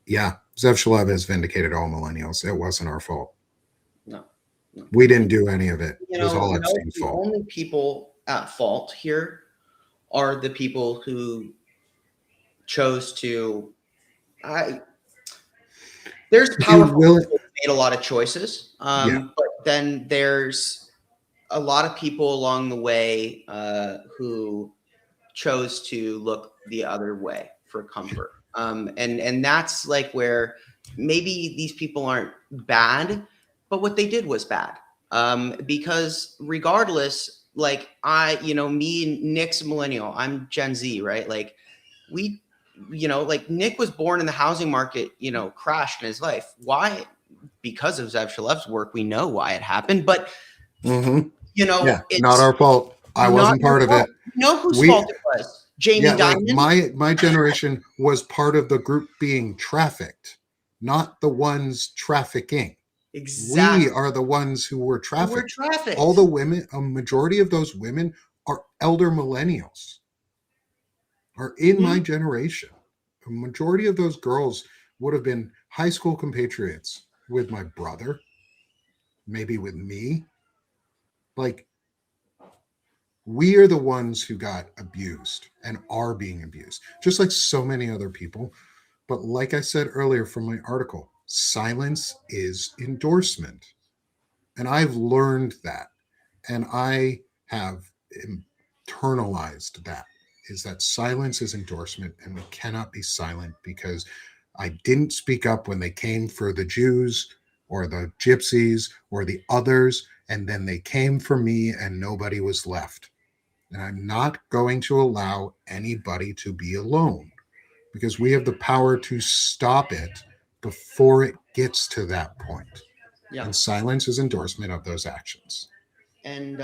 Yeah, Zev Shalev has vindicated all millennials. It wasn't our fault. no, no. We didn't do any of it. It was all No, Epstein's the fault. only people at fault here are the people who chose to. I There's If you powerful will, people who made a lot of choices, yeah. but then there's a lot of people along the way who chose to look the other way for comfort, and that's like where maybe these people aren't bad, but what they did was bad, because regardless, like, me and Nick's a millennial, I'm Gen Z, right? Like, we like, Nick was born in the housing market, crashed in his life. Why? Because of Zev Shalev's work. We know why it happened, but Mm-hmm. Yeah, not it's our fault. I not wasn't your part of fault. it. You know whose We fault it was? Jamie Yeah, like Dimon. my generation was part of the group being trafficked, not the ones trafficking. We Exactly. are the ones who were Who were trafficked. All trafficked. the women, a majority of those women are elder millennials, are in my Mhm. generation. A majority of those girls would have been high school compatriots with my brother, maybe with me. Like, we are the ones who got abused and are being abused, just like so many other people. But like I said earlier from my article, silence is endorsement. And I've learned that. And I have internalized that, is that silence is endorsement, and we cannot be silent because I didn't speak up when they came for the Jews or the gypsies or the others, and then they came for me and nobody was left. And I'm not going to allow anybody to be alone, because we have the power to stop it before it gets to that point. Yeah. And silence is endorsement of those actions. And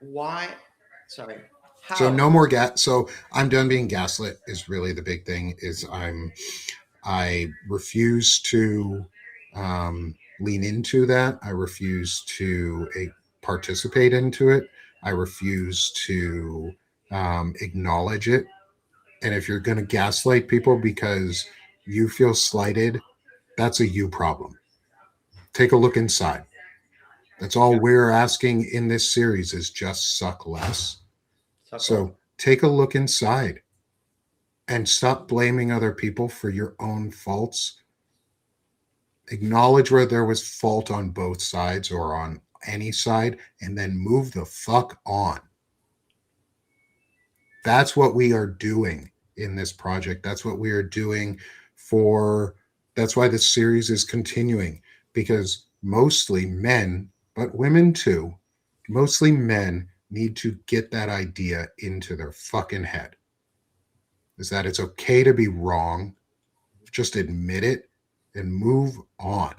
why? Sorry. So How? no more gas. So I'm done being gaslit is really the big thing. I refuse to. lean into that. I refuse to participate into it. I refuse to acknowledge it. And if you're going to gaslight people because you feel slighted, that's a you problem. Take a look inside. That's all Yeah. we're asking in this series is just suck less. Suck less. So take a look inside and stop blaming other people for your own faults. Acknowledge where there was fault on both sides or on any side, and then move the fuck on. That's what we are doing in this project. That's what we are doing that's why this series is continuing, because mostly men, but women too, mostly men need to get that idea into their fucking head. Is that it's okay to be wrong. Just admit it and move on.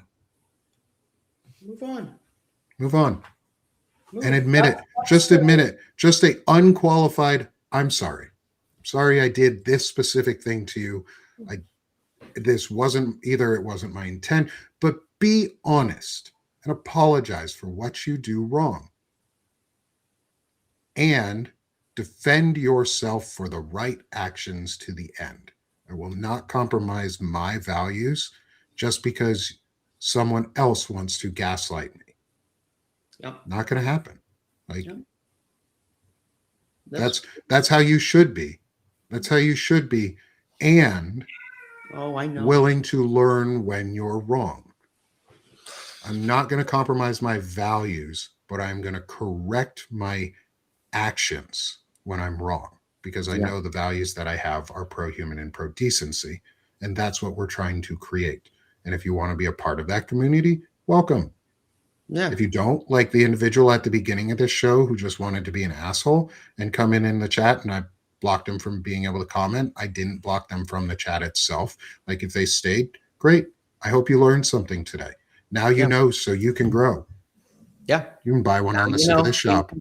Move on. Move on. Move. And admit it. Just admit it. Just a unqualified, I'm sorry. Sorry I did this specific thing to you. This wasn't either, it wasn't my intent, but be honest and apologize for what you do wrong. And defend yourself for the right actions to the end. I will not compromise my values just because someone else wants to gaslight me. Yep. Not going to happen. Like, Yep. that's how you should be. That's how you should be. And I know. Willing to learn when you're wrong. I'm not going to compromise my values, but I'm going to correct my actions when I'm wrong, because I know the values that I have are pro-human and pro-decency, and that's what we're trying to create. And if you want to be a part of that community, welcome. Yeah. If you don't, like the individual at the beginning of this show who just wanted to be an asshole and come in the chat, and I blocked them from being able to comment, I didn't block them from the chat itself. Like, if they stayed, great. I hope you learned something today. Now you know, so you can grow. Yeah. You can buy one on the Sick of This shop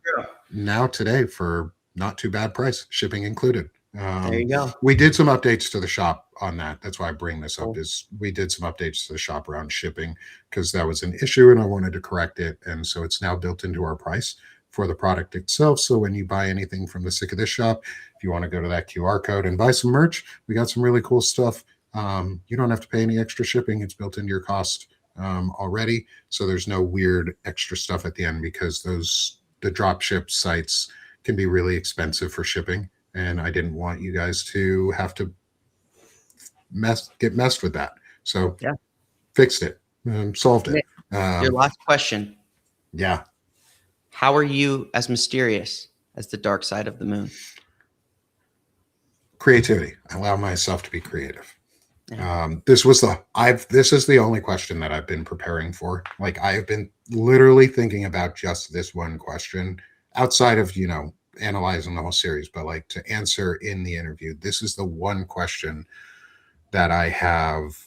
now today for not too bad price, shipping included. There you go. We did some updates to the shop on that. That's why I bring this up, is we did some updates to the shop around shipping because that was an issue and I wanted to correct it. And so it's now built into our price for the product itself. So when you buy anything from the Sick of This shop, if you want to go to that QR code and buy some merch, we got some really cool stuff. You don't have to pay any extra shipping. It's built into your cost already. So there's no weird extra stuff at the end, because the drop ship sites can be really expensive for shipping. And I didn't want you guys to have to get messed with that. So fixed it, solved it. Your last question. Yeah. How are you as mysterious as the dark side of the moon? Creativity. I allow myself to be creative. Yeah. This is the only question that I've been preparing for. Like, I have been literally thinking about just this one question outside of, analyzing the whole series, but like to answer in the interview. This is the one question that I have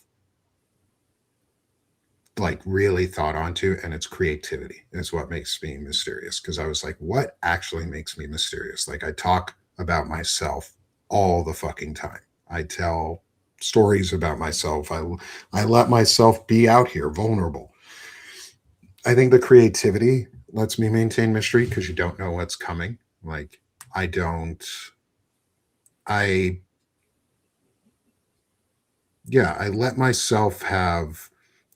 like really thought onto, and it's creativity. It's what makes me mysterious. Because I was like, what actually makes me mysterious? Like, I talk about myself all the fucking time. I tell stories about myself. I let myself be out here vulnerable. I think the creativity lets me maintain mystery because you don't know what's coming. Like, I let myself have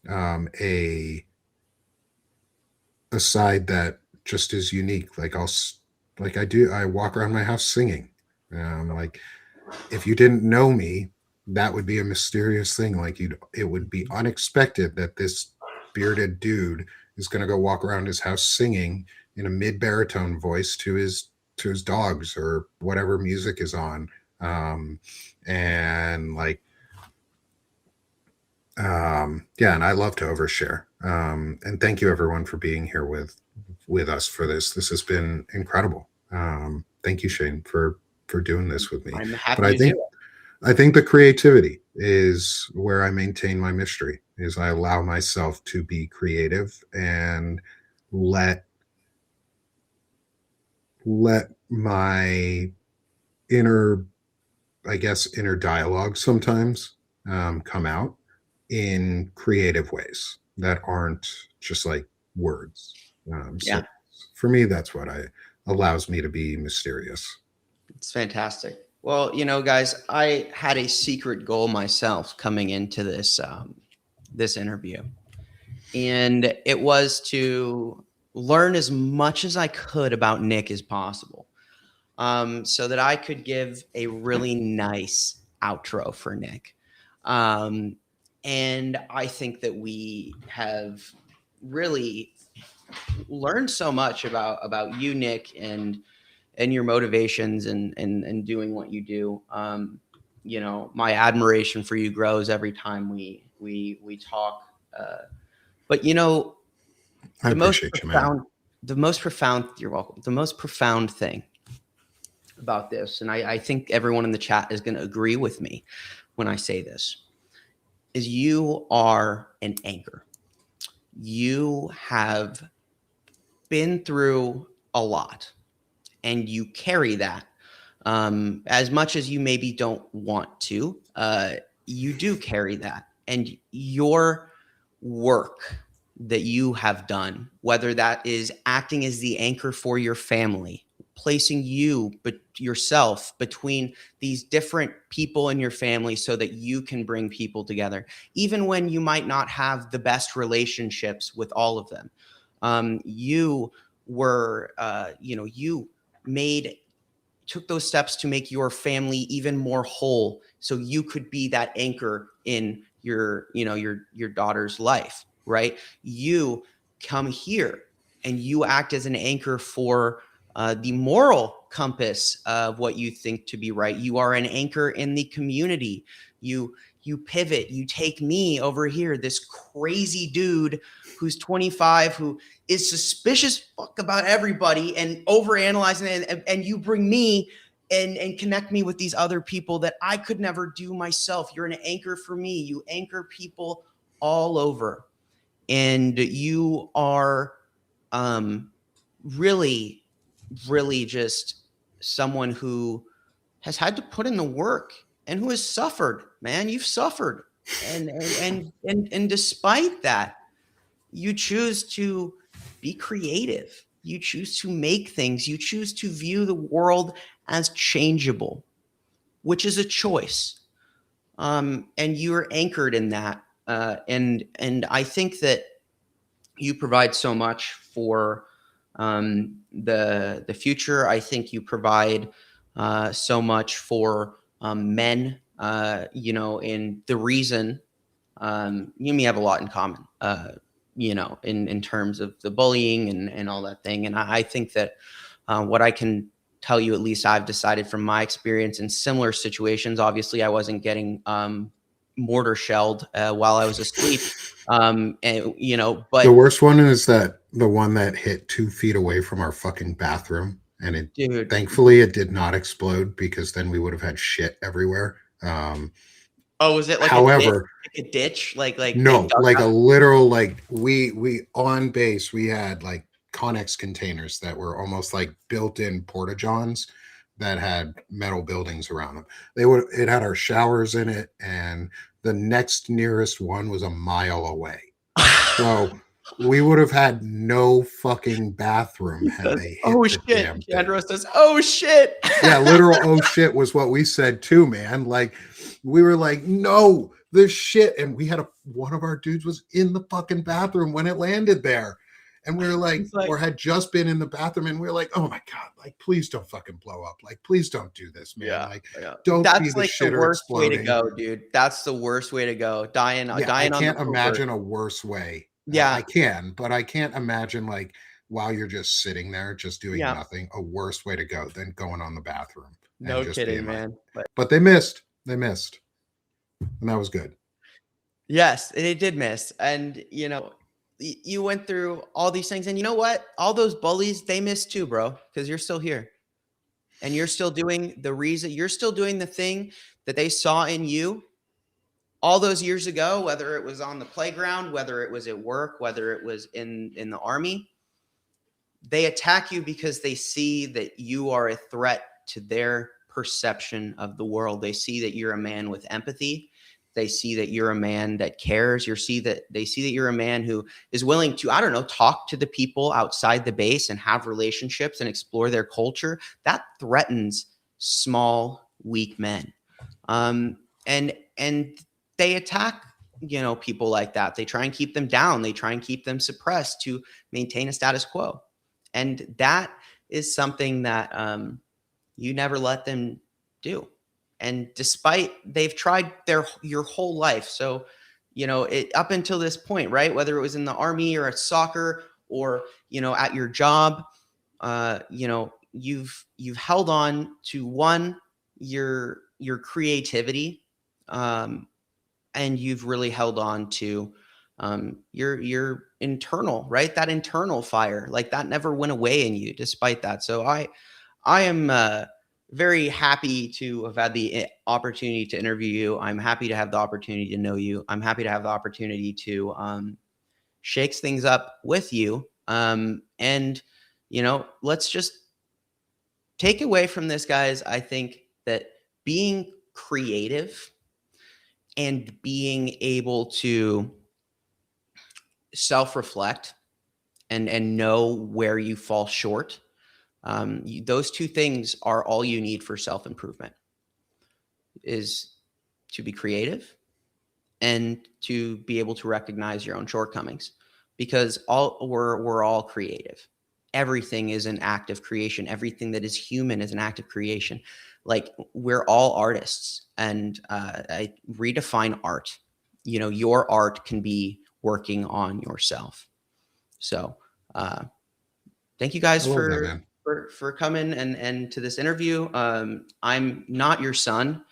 a side that just is unique. Like, I walk around my house singing. Like, if you didn't know me, that would be a mysterious thing. Like, it would be unexpected that this bearded dude is going to go walk around his house singing in a mid baritone voice to his dogs or whatever music is on. And I love to overshare. And thank you everyone for being here with us for this. This has been incredible. Thank you, Shane, for doing this with me. I'm happy to do it. I think the creativity is where I maintain my mystery, is I allow myself to be creative and let my inner dialogue sometimes come out in creative ways. that aren't just like words. So Yeah, for me, that's what allows me to be mysterious. it's fantastic. Well, guys, I had a secret goal myself coming into this interview, and it was to learn as much as I could about Nick as possible, so that I could give a really nice outro for Nick. Um, and I think that we have really learned so much about you, Nick, and your motivations and doing what you do. My admiration for you grows every time we talk. But I the most appreciate you, man. profound, you're welcome. The most profound thing about this, and I think everyone in the chat is going to agree with me when I say this, is you are an anchor. You have been through a lot, and you carry that. As much as you maybe don't want to, you do carry that. And your work that you have done, whether that is acting as the anchor for your family, placing you, but yourself between these different people in your family so that you can bring people together, even when you might not have the best relationships with all of them. You were, you made took those steps to make your family even more whole so you could be that anchor in your daughter's life, right? You come here and you act as an anchor for the moral compass of what you think to be right. You are an anchor in the community. You pivot. You take me over here, this crazy dude who's 25, who is suspicious fuck about everybody and overanalyzing it, and you bring me and connect me with these other people that I could never do myself. You're an anchor for me. You anchor people all over, and you are really, really just someone who has had to put in the work and who has suffered. Man, you've suffered, and despite that, you choose to be creative. You choose to make things. You choose to view the world as changeable, which is a choice. And you're anchored in that. And I think that you provide so much for the future. I think you provide so much for men. And the reason you and me have a lot in common. In terms of the bullying and all that thing. And I think that what I can tell you, at least I've decided from my experience in similar situations, obviously I wasn't getting mortar shelled while I was asleep. But The worst one is that the one that hit 2 feet away from our fucking bathroom, and it dude, thankfully it did not explode because then we would have had shit everywhere. oh, was it However, like a ditch? Like they no, dug like a out? literal like we on base we had like Connex containers that were almost like built-in porta johns that had metal buildings around them. It had our showers in it, and the next nearest one was a mile away. So we would have had no fucking bathroom He had says, they "Oh hit the shit." damn thing. Keandro says, "Oh shit." Yeah, literal oh shit was what we said too, man. Like we were like, no, this shit. And we had one of our dudes was in the fucking bathroom when it landed there. And we were like, He's like, or had just been in the bathroom, and we were like, oh my God, like please don't fucking blow up. Like, please don't do this, man. yeah, Like, yeah. don't be That's the like the shitter worst way to exploding. go, dude. That's the worst way to go. Dying, Yeah, I dying on the can't covert. imagine a worse way. I Yeah, can, but I can't imagine like while you're just sitting there, just doing yeah. nothing, a worse way to go than going on the bathroom and No just kidding, being like, man. But but they missed. They missed. And that was good. yes, it did miss. And you went through all these things, and you know what? All those bullies, they missed too, bro, because you're still here. And you're still doing the thing that they saw in you all those years ago, whether it was on the playground, whether it was at work, whether it was in the army. They attack you because they see that you are a threat to their perception of the world. They see that you're a man with empathy, They see that you're a man that cares. They see that you're a man who is willing to, I don't know, talk to the people outside the base and have relationships and explore their culture. That threatens small, weak men. And they attack, people like that. They try and keep them down. They try and keep them suppressed to maintain a status quo. And that is something that you never let them do. And despite they've tried your whole life. So, up until this point, right? Whether it was in the army or at soccer or, at your job, you've held on to your creativity, and you've really held on to your internal, right? That internal fire, like that never went away in you despite that. So I am very happy to have had the opportunity to interview you. I'm happy to have the opportunity to know you. I'm happy to have the opportunity to shake things up with you. And, let's just take away from this, guys. I think that being creative and being able to self-reflect and know where you fall short, those two things are all you need for self-improvement, is to be creative and to be able to recognize your own shortcomings, because we're all creative. Everything is an act of creation. Everything that is human is an act of creation. Like, we're all artists, and I redefine art. Your art can be working on yourself. So thank you guys for coming and to this interview. I'm not your son,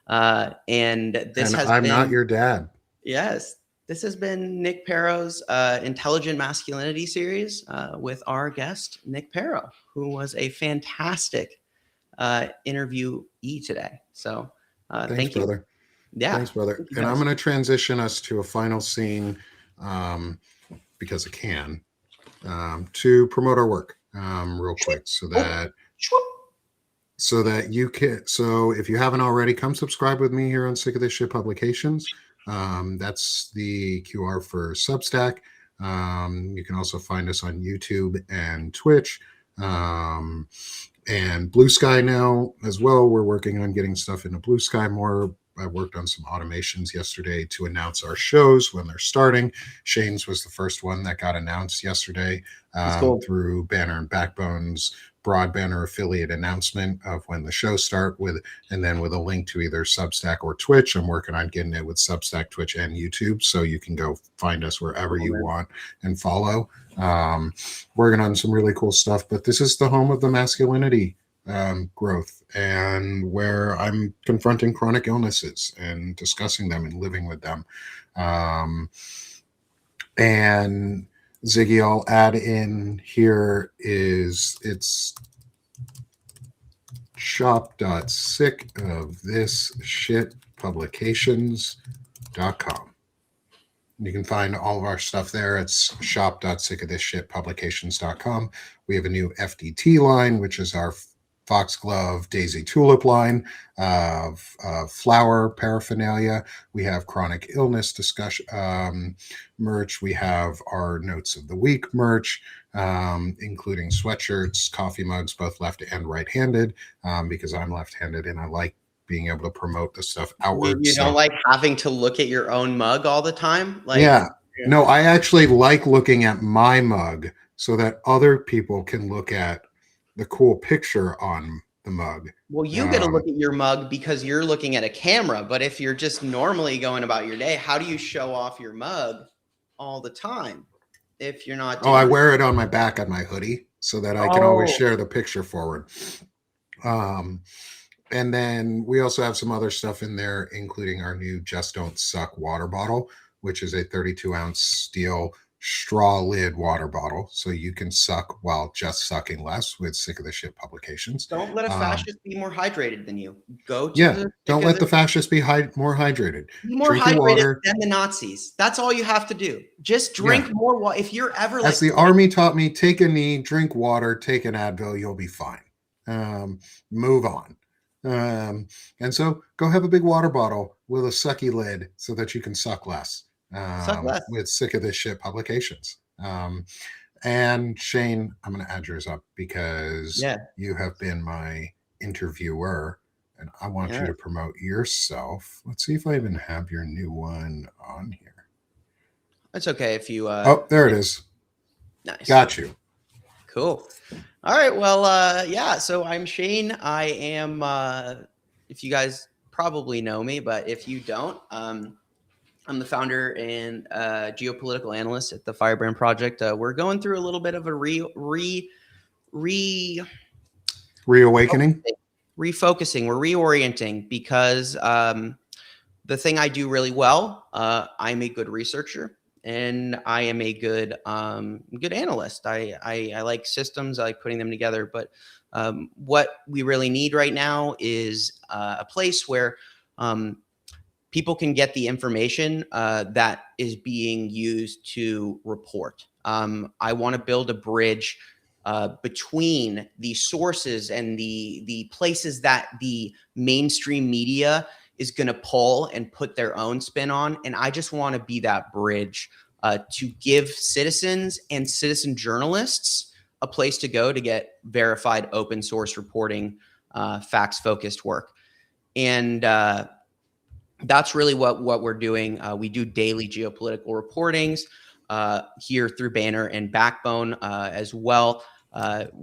and I'm not your dad. Yes, this has been Nick Paro's Intelligent Masculinity series with our guest Nick Paro, who was a fantastic interviewee today. So thank you, brother. Yeah, thanks, brother. And I'm going to transition us to a final scene because I can to promote our work real quick, so that you can. So if you haven't already, come subscribe with me here on Sick of This Shit Publications. That's the QR for Substack. You can also find us on YouTube and Twitch. And Blue Sky now as well. We're working on getting stuff into Blue Sky more. I worked on some automations yesterday to announce our shows when they're starting. Shane's was the first one that got announced yesterday through Banner and Backbone's broad banner affiliate announcement of when the shows start, and then with a link to either Substack or Twitch. I'm working on getting it with Substack, Twitch, and YouTube, so you can go find us wherever you want and follow. Working on some really cool stuff, but this is the home of the masculinity growth, and where I'm confronting chronic illnesses and discussing them and living with them. And Ziggy, I'll add in here it's shop.sickofthishitpublications.com. You can find all of our stuff there. It's shop.sickofthishitpublications.com. We have a new FDT line, which is our foxglove daisy tulip line of flower paraphernalia. We have chronic illness discussion merch. We have our notes of the week merch, including sweatshirts, coffee mugs, both left and right-handed, because I'm left-handed and I like being able to promote the stuff outward. You don't like having to look at your own mug all the time? No, I actually like looking at my mug so that other people can look at the cool picture on the mug. Well, you get to look at your mug because you're looking at a camera, but if you're just normally going about your day, how do you show off your mug all the time if you're not doing I wear it on my back on my hoodie so that I can always share the picture forward. And then we also have some other stuff in there, including our new Just Don't Suck water bottle, which is a 32-ounce steel straw lid water bottle, so you can suck while just sucking less with Sick of the Shit Publications. Don't let a fascist be more hydrated than you. Don't let the fascist be more hydrated. Be more hydrated than the Nazis. That's all you have to do. Just drink more water. If you're ever as the army taught me, take a knee, drink water, take an Advil, you'll be fine. Move on. And so go have a big water bottle with a sucky lid so that you can suck less Suck less. with sick of this shit publications. And Shane, I'm going to add yours up because Yeah. you have been my interviewer and I want you Yeah. to promote yourself. Let's see if I even have your new one on here. It's okay if you Oh, there it is. nice. Got you. Cool. All right. Well, yeah. So I'm Shane. I am. If you guys probably know me, but if you don't, I'm the founder and geopolitical analyst at the Firebrand Project. We're going through a little bit of a re Reawakening. refocusing. We're reorienting because the thing I do really well, I'm a good researcher and I am a good analyst. I like systems. I like putting them together. But what we really need right now is a place where people can get the information that is being used to report. I want to build a bridge between the sources and the places that the mainstream media is going to pull and put their own spin on. And I just want to be that bridge to give citizens and citizen journalists a place to go to get verified open source reporting, facts focused work. And that's really what we're doing. We do daily geopolitical reportings here through Banner and Backbone as well,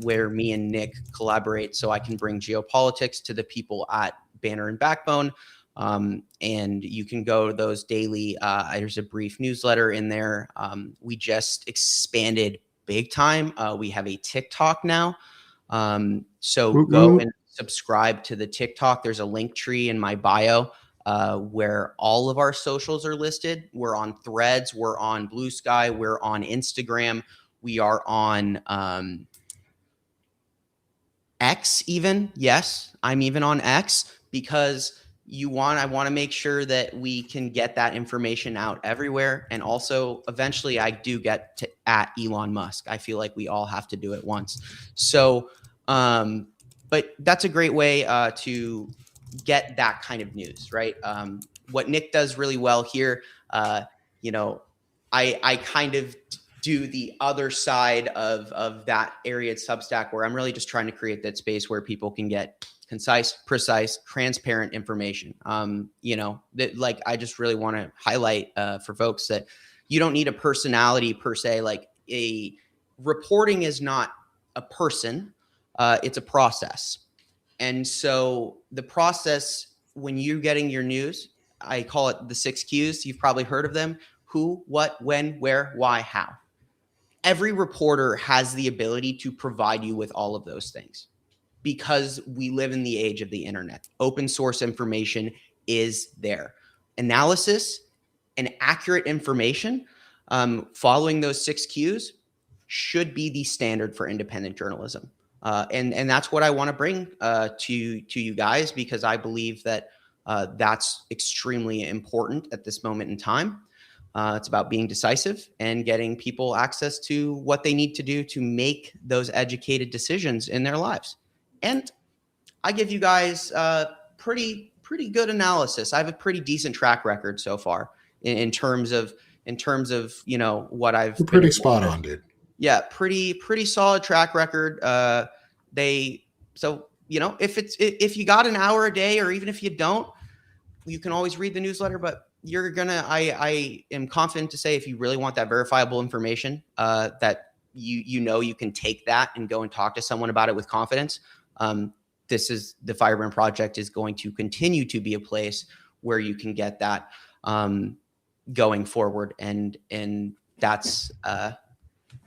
where me and Nick collaborate so I can bring geopolitics to the people at Banner and Backbone. And you can go to those daily. There's a brief newsletter in there. We just expanded big time. We have a TikTok now. So Woot go woot. and subscribe to the TikTok. There's a link tree in my bio where all of our socials are listed. We're on Threads, we're on Blue Sky, we're on Instagram, we are on X even. Yes, I'm even on X because I want to make sure that we can get that information out everywhere. And also eventually I do get to at Elon Musk. I feel like we all have to do it once. So, but that's a great way to get that kind of news, right? What Nick does really well here, you know, I kind of do the other side of that area at Substack where I'm really just trying to create that space where people can get concise, precise, transparent information. That like I just really want to highlight for folks that you don't need a personality per se. Like a reporting is not a person, it's a process. And so the process when you're getting your news, I call it the 6 Qs. You've probably heard of them: who, what, when, where, why, how. Every reporter has the ability to provide you with all of those things because we live in the age of the internet. Open source information is there. Analysis and accurate information following those 6 Qs should be the standard for independent journalism. And that's what I want to bring to you guys because I believe that that's extremely important at this moment in time. It's about being decisive and getting people access to what they need to do to make those educated decisions in their lives. And I give you guys pretty good analysis. I have a pretty decent track record so far in terms of what I've You're been pretty able spot to. on, dude. Yeah, pretty solid track record. If you got an hour a day or even if you don't, you can always read the newsletter, but I am confident to say if you really want that verifiable information, that you can take that and go and talk to someone about it with confidence. This is the Firebrand Project is going to continue to be a place where you can get that going forward. And that's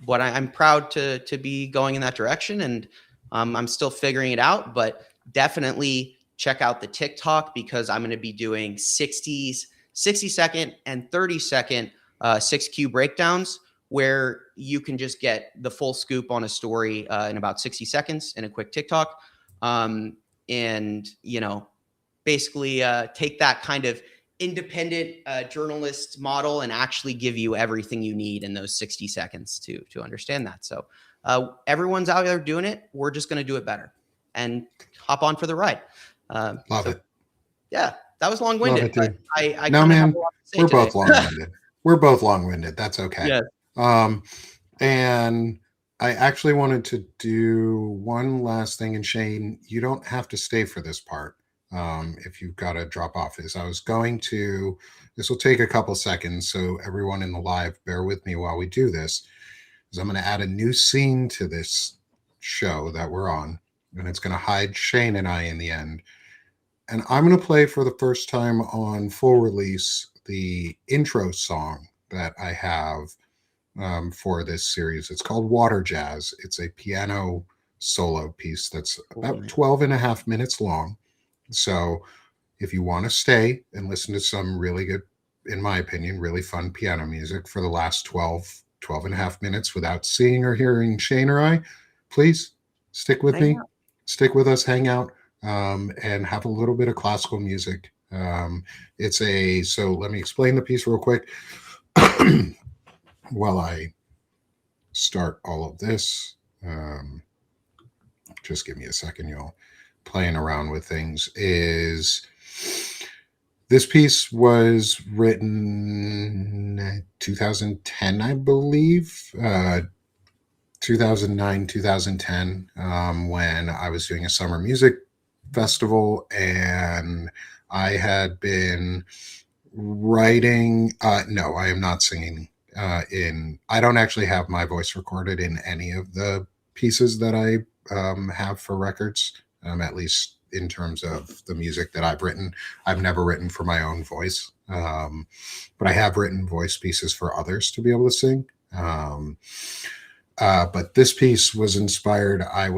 what I'm proud to be going in that direction. And I'm still figuring it out, but definitely check out the TikTok because I'm going to be doing 60-second and 30-second 6Q breakdowns where you can just get the full scoop on a story in about 60 seconds in a quick TikTok. And, basically take that kind of independent journalist model and actually give you everything you need in those 60 seconds to understand that. So everyone's out there doing it. We're just going to do it better and hop on for the ride. Love So it. yeah, that was long Love winded, it, but dude. I No, kind of have a man, lot to say we're today. both long-winded. We're both long-winded. That's okay. Yes. Um, and I actually wanted to do one last thing. And Shane, you don't have to stay for this part. If you've got to drop off, is I was going to. This will take a couple seconds, so everyone in the live, bear with me while we do this. Is I'm going to add a new scene to this show that we're on, and it's going to hide Shane and I in the end. And I'm going to play for the first time on full release the intro song that I have for this series. It's called Water Jazz. It's a piano solo piece that's about 12 and a half minutes long. So if you want to stay and listen to some really good, in my opinion, really fun piano music for the last 12 and a half minutes without seeing or hearing Shane or I, please stick with me, stick with us, hang out, and have a little bit of classical music. So let me explain the piece real quick while I start all of this. Just give me a second, y'all. Playing around with things is this piece was written 2010, I believe, 2009, 2010, when I was doing a summer music festival, and I had been writing. No, I am not singing. I don't actually have my voice recorded in any of the pieces that I have for records. At least in terms of the music that I've written, I've never written for my own voice, but I have written voice pieces for others to be able to sing. But this piece was inspired. I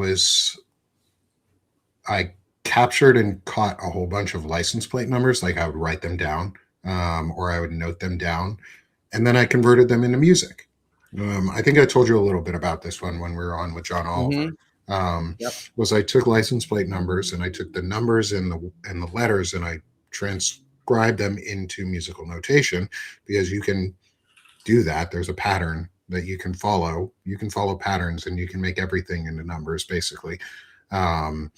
captured and caught a whole bunch of license plate numbers. Like I would write them down, or I would note them down, and then I converted them into music. I think I told you a little bit about this one when we were on with John Oliver. Yep. Was I took license plate numbers and I took the numbers and the letters and I transcribed them into musical notation, because you can do that. There's a pattern that you can follow. You can follow patterns and you can make everything into numbers, basically. And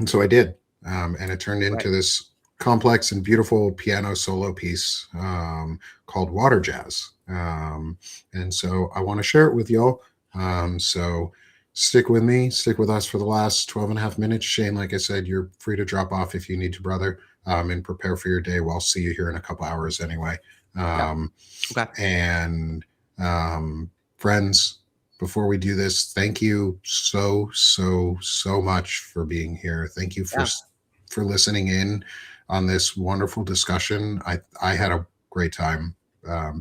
so I did. And it turned into this complex and beautiful piano solo piece called Water Jazz. And so I want to share it with y'all. So stick with me, stick with us for the last 12 and a half minutes. Shane, like I said, you're free to drop off if you need to, brother, and prepare for your day. We'll see you here in a couple hours anyway. And friends, before we do this, thank you so much for being here. Thank you for listening in on this wonderful discussion. I had a great time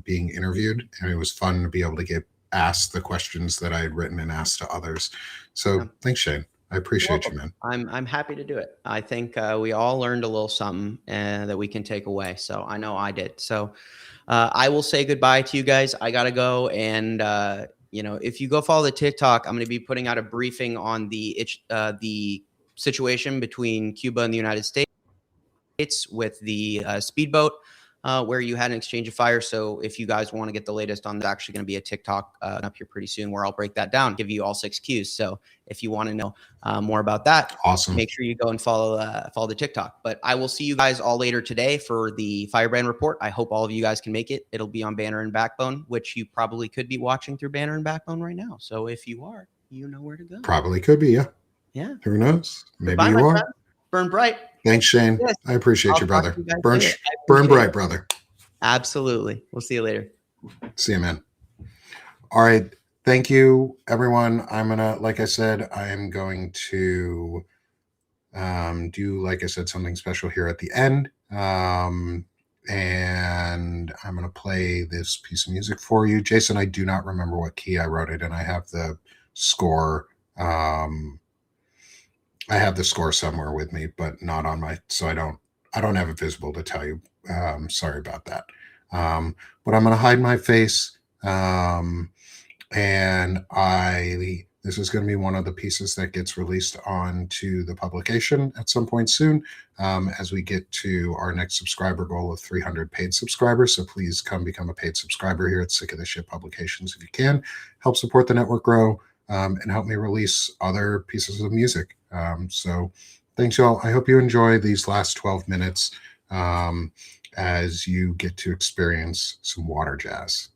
being interviewed, and it was fun to be able to get asked the questions that I had written and asked to others. So thanks, Shane. I appreciate you, man. I'm happy to do it. I think we all learned a little something that we can take away. So I know I did. So I will say goodbye to you guys. I gotta go, and if you go follow the TikTok, I'm going to be putting out a briefing on the situation between Cuba and the United States with the speedboat, where you had an exchange of fire. So if you guys want to get the latest on, there's actually going to be a TikTok up here pretty soon where I'll break that down, give you all 6 cues. So if you want to know more about that, awesome, make sure you go and follow the TikTok. But I will see you guys all later today for the Firebrand Report. I hope all of you guys can make it. It'll be on Banner and Backbone, which you probably could be watching through Banner and Backbone right now. So if you are, you know where to go. Probably could be, yeah. Yeah. Who knows? Maybe Goodbye, you my are. friend. Burn bright. Thanks, Shane. Yes. I appreciate you, brother. You burn bright, brother. Absolutely. We'll see you later. See you, man. All right. Thank you, everyone. I'm going to, like I said, I am going to do, like I said, something special here at the end. And I'm going to play this piece of music for you. Jason, I do not remember what key I wrote it in. I have the score. I have the score somewhere with me, but not on so I don't have it visible to tell you. Sorry about that. But I'm going to hide my face. And this is going to be one of the pieces that gets released onto the publication at some point soon, as we get to our next subscriber goal of 300 paid subscribers. So please come become a paid subscriber here at Sick of This Shit Publications if you can. Help support the network grow, and help me release other pieces of music. So Thanks, y'all. I hope you enjoy these last 12 minutes as you get to experience some water jazz.